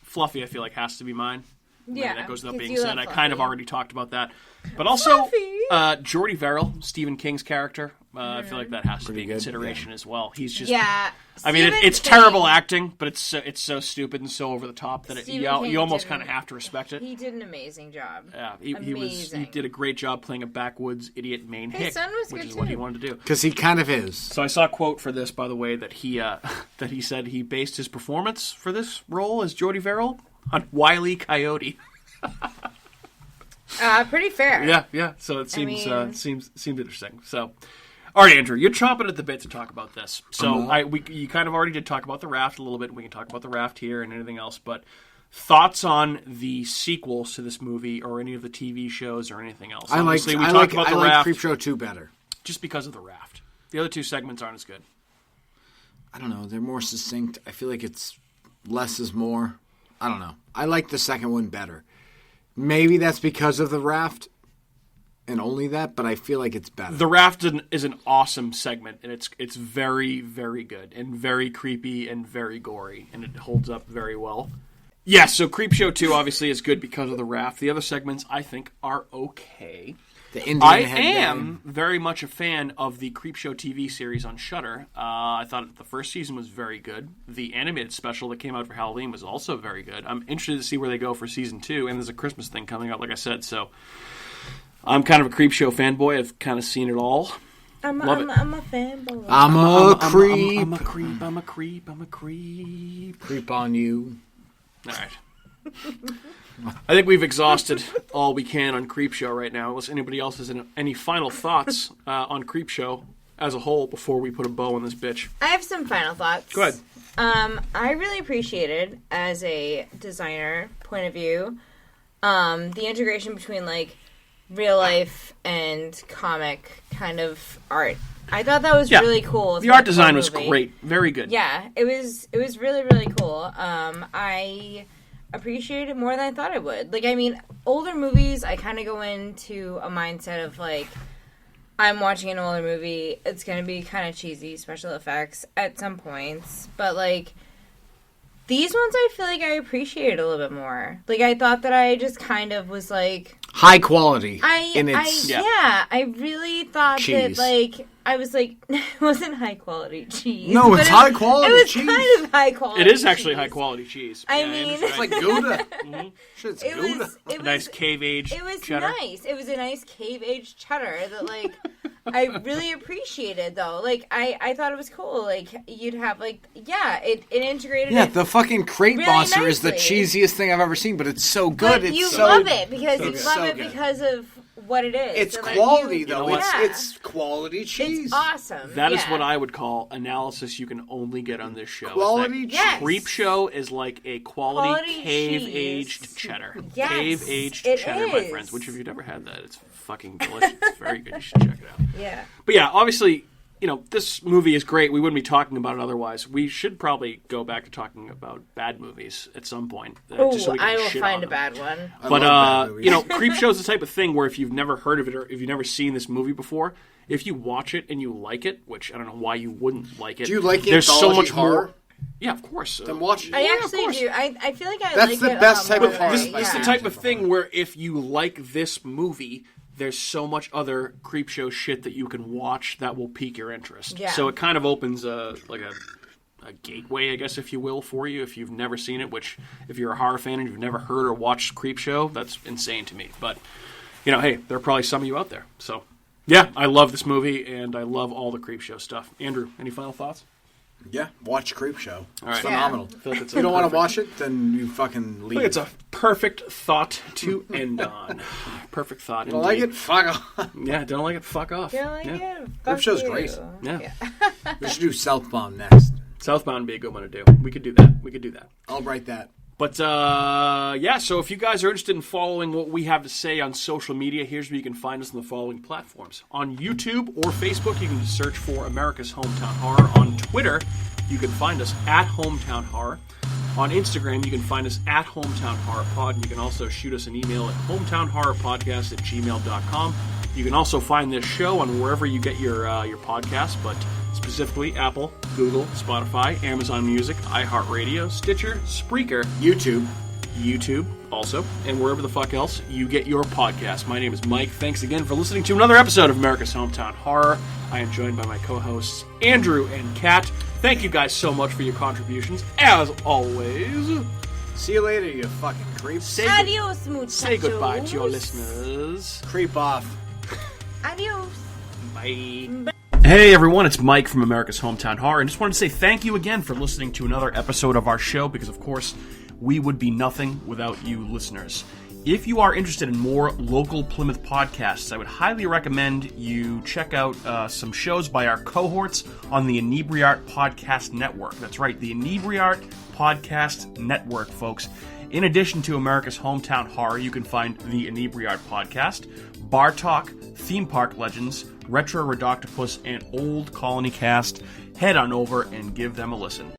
Fluffy, I feel like, has to be mine. Yeah, that goes without 'cause being you said. love I kind of Fluffy. already talked about that. But also, Fluffy! Jordy Verrill, Stephen King's character, I feel like that has to Pretty be good, consideration as well. He's just... Yeah. I mean, Stephen it's King- terrible acting, but it's so stupid and so over the top that Stephen King you almost didn't- kind of have to respect it. He did an amazing job. Yeah, he Amazing. did a great job playing a backwoods idiot main His hick, son was which good is what he too. wanted to do. Because he kind of is. So I saw a quote for this, by the way, that he said he based his performance for this role as Jordy Verrill on Wile E. Coyote. Pretty fair. Yeah. So it seems mean- seems interesting. So, all right, Andrew, you're chomping at the bit to talk about this. So you kind of already did talk about the raft a little bit. We can talk about the raft here and anything else, but thoughts on the sequels to this movie or any of the TV shows or anything else? I like Obviously, we talked about the raft Creepshow 2 better. just because of the raft. The other two segments aren't as good. I don't know. They're more succinct. I feel like it's less is more. I don't know. I like the second one better. Maybe that's because of the raft and only that, but I feel like it's better. The raft is an awesome segment, and it's very, very good and very creepy and very gory, and it holds up very well. Yeah, so Creepshow 2 obviously is good because of the raft. The other segments, I think, are okay. The Indian I headband. am very much a fan of the Creepshow TV series on Shudder. I thought the first season was very good. The animated special that came out for Halloween was also very good. I'm interested to see where they go for season 2, and there's a Christmas thing coming up, like I said. So I'm kind of a Creepshow fanboy. I've kind of seen it all. I'm Love it. a fanboy. I'm a creep. I'm a creep. I'm a creep. I'm a creep. Creep on you. All right. I think we've exhausted all we can on Creepshow right now. Unless anybody else has any final thoughts on Creepshow as a whole before we put a bow on this bitch. I have some final thoughts. Go ahead. I really appreciated, as a designer point of view, the integration between real life and comic kind of art. I thought that was really cool. The art design was great. Very good. Yeah, it was really, really cool. I appreciated it more than I thought I would. Older movies, I kind of go into a mindset of I'm watching an older movie. It's going to be kind of cheesy, special effects at some points. But, these ones I feel like I appreciated a little bit more. I thought that I just kind of was high quality. I really thought cheese. that, I was like, it wasn't high quality cheese. No, it's high quality cheese. It was kind of high quality. It is actually cheese. high quality cheese. I Yeah, mean, Andrew's It's right. like Gouda. Shit's It Gouda. was Nice cave-aged It was cheddar. nice. It was a nice cave-aged cheddar that, like, I really appreciated, though. Like, I thought it was cool. Like, you'd have, like, it integrated Yeah, it. the fucking crate really monster is the nicely. cheesiest thing I've ever seen, but it's so good. But It's you so love it because so you good. love So it good. because of what it is. It's And, like, quality, though. know what? It's quality cheese. It's awesome. That is yeah. what I would call analysis you can only get on this show. Quality It's that cheese. Creepshow is like a quality Quality cave-aged cheese. cheddar. Yes, Cave-aged it cheddar, my is. friends. Which of you never had that? It's fucking delicious. It's very good. You should check it out. Yeah. But yeah, obviously, you know, this movie is great. We wouldn't be talking about it otherwise. We should probably go back to talking about bad movies at some point. Just so we can I will shit find on a them. bad one. I But love bad movies. you know, Creepshow is the type of thing where if you've never heard of it or if you've never seen this movie before, if you watch it and you like it, which I don't know why you wouldn't like it. Do you like There's so anthology much horror? more. Yeah, of course. Then watch it. I of actually course. do. I feel like I That's like the it best a lot type more of than horror. I- This is the yeah. type of thing where if you like this movie, there's so much other Creepshow shit that you can watch that will pique your interest. Yeah. So it kind of opens a gateway, I guess, if you will, for you if you've never seen it. Which, if you're a horror fan and you've never heard or watched Creepshow, that's insane to me. But you know, hey, there are probably some of you out there. So yeah, I love this movie and I love all the Creepshow stuff. Andrew, any final thoughts? Yeah, watch Creepshow. All It's right. phenomenal. I feel like it's If you don't want to perfect- watch it, then you fucking I leave. think it's a perfect thought to end on. Perfect thought. don't like indeed. it? Fuck off. Yeah, don't like it. Fuck off. Feel like yeah. it? Fuck Creepshow's you. great. Yeah. We should do Southbound next. Southbound would be a good one to do. We could do that. I'll write that. But, yeah, so if you guys are interested in following what we have to say on social media, here's where you can find us on the following platforms. On YouTube or Facebook, you can just search for America's Hometown Horror. On Twitter, you can find us at Hometown Horror. On Instagram, you can find us at Hometown Horror Pod. And you can also shoot us an email at hometownhorrorpodcast@gmail.com. You can also find this show on wherever you get your podcasts, but specifically Apple, Google, Spotify, Amazon Music, iHeartRadio, Stitcher, Spreaker, YouTube also, and wherever the fuck else you get your podcast. My name is Mike. Thanks again for listening to another episode of America's Hometown Horror. I am joined by my co-hosts Andrew and Kat. Thank you guys so much for your contributions, as always. See you later, you fucking creeps. Adios, muchachos. Say goodbye to your listeners. Creep off. Adios. Bye. Hey everyone, it's Mike from America's Hometown Horror, and just wanted to say thank you again for listening to another episode of our show, because of course, we would be nothing without you listeners. If you are interested in more local Plymouth podcasts, I would highly recommend you check out some shows by our cohorts on the Inebriart Podcast Network. That's right, the Inebriart Podcast Network, folks. In addition to America's Hometown Horror, you can find the Inebriart Podcast, Bar Talk, Theme Park Legends, Retro Redoctopus, and Old Colony Cast. Head on over and give them a listen.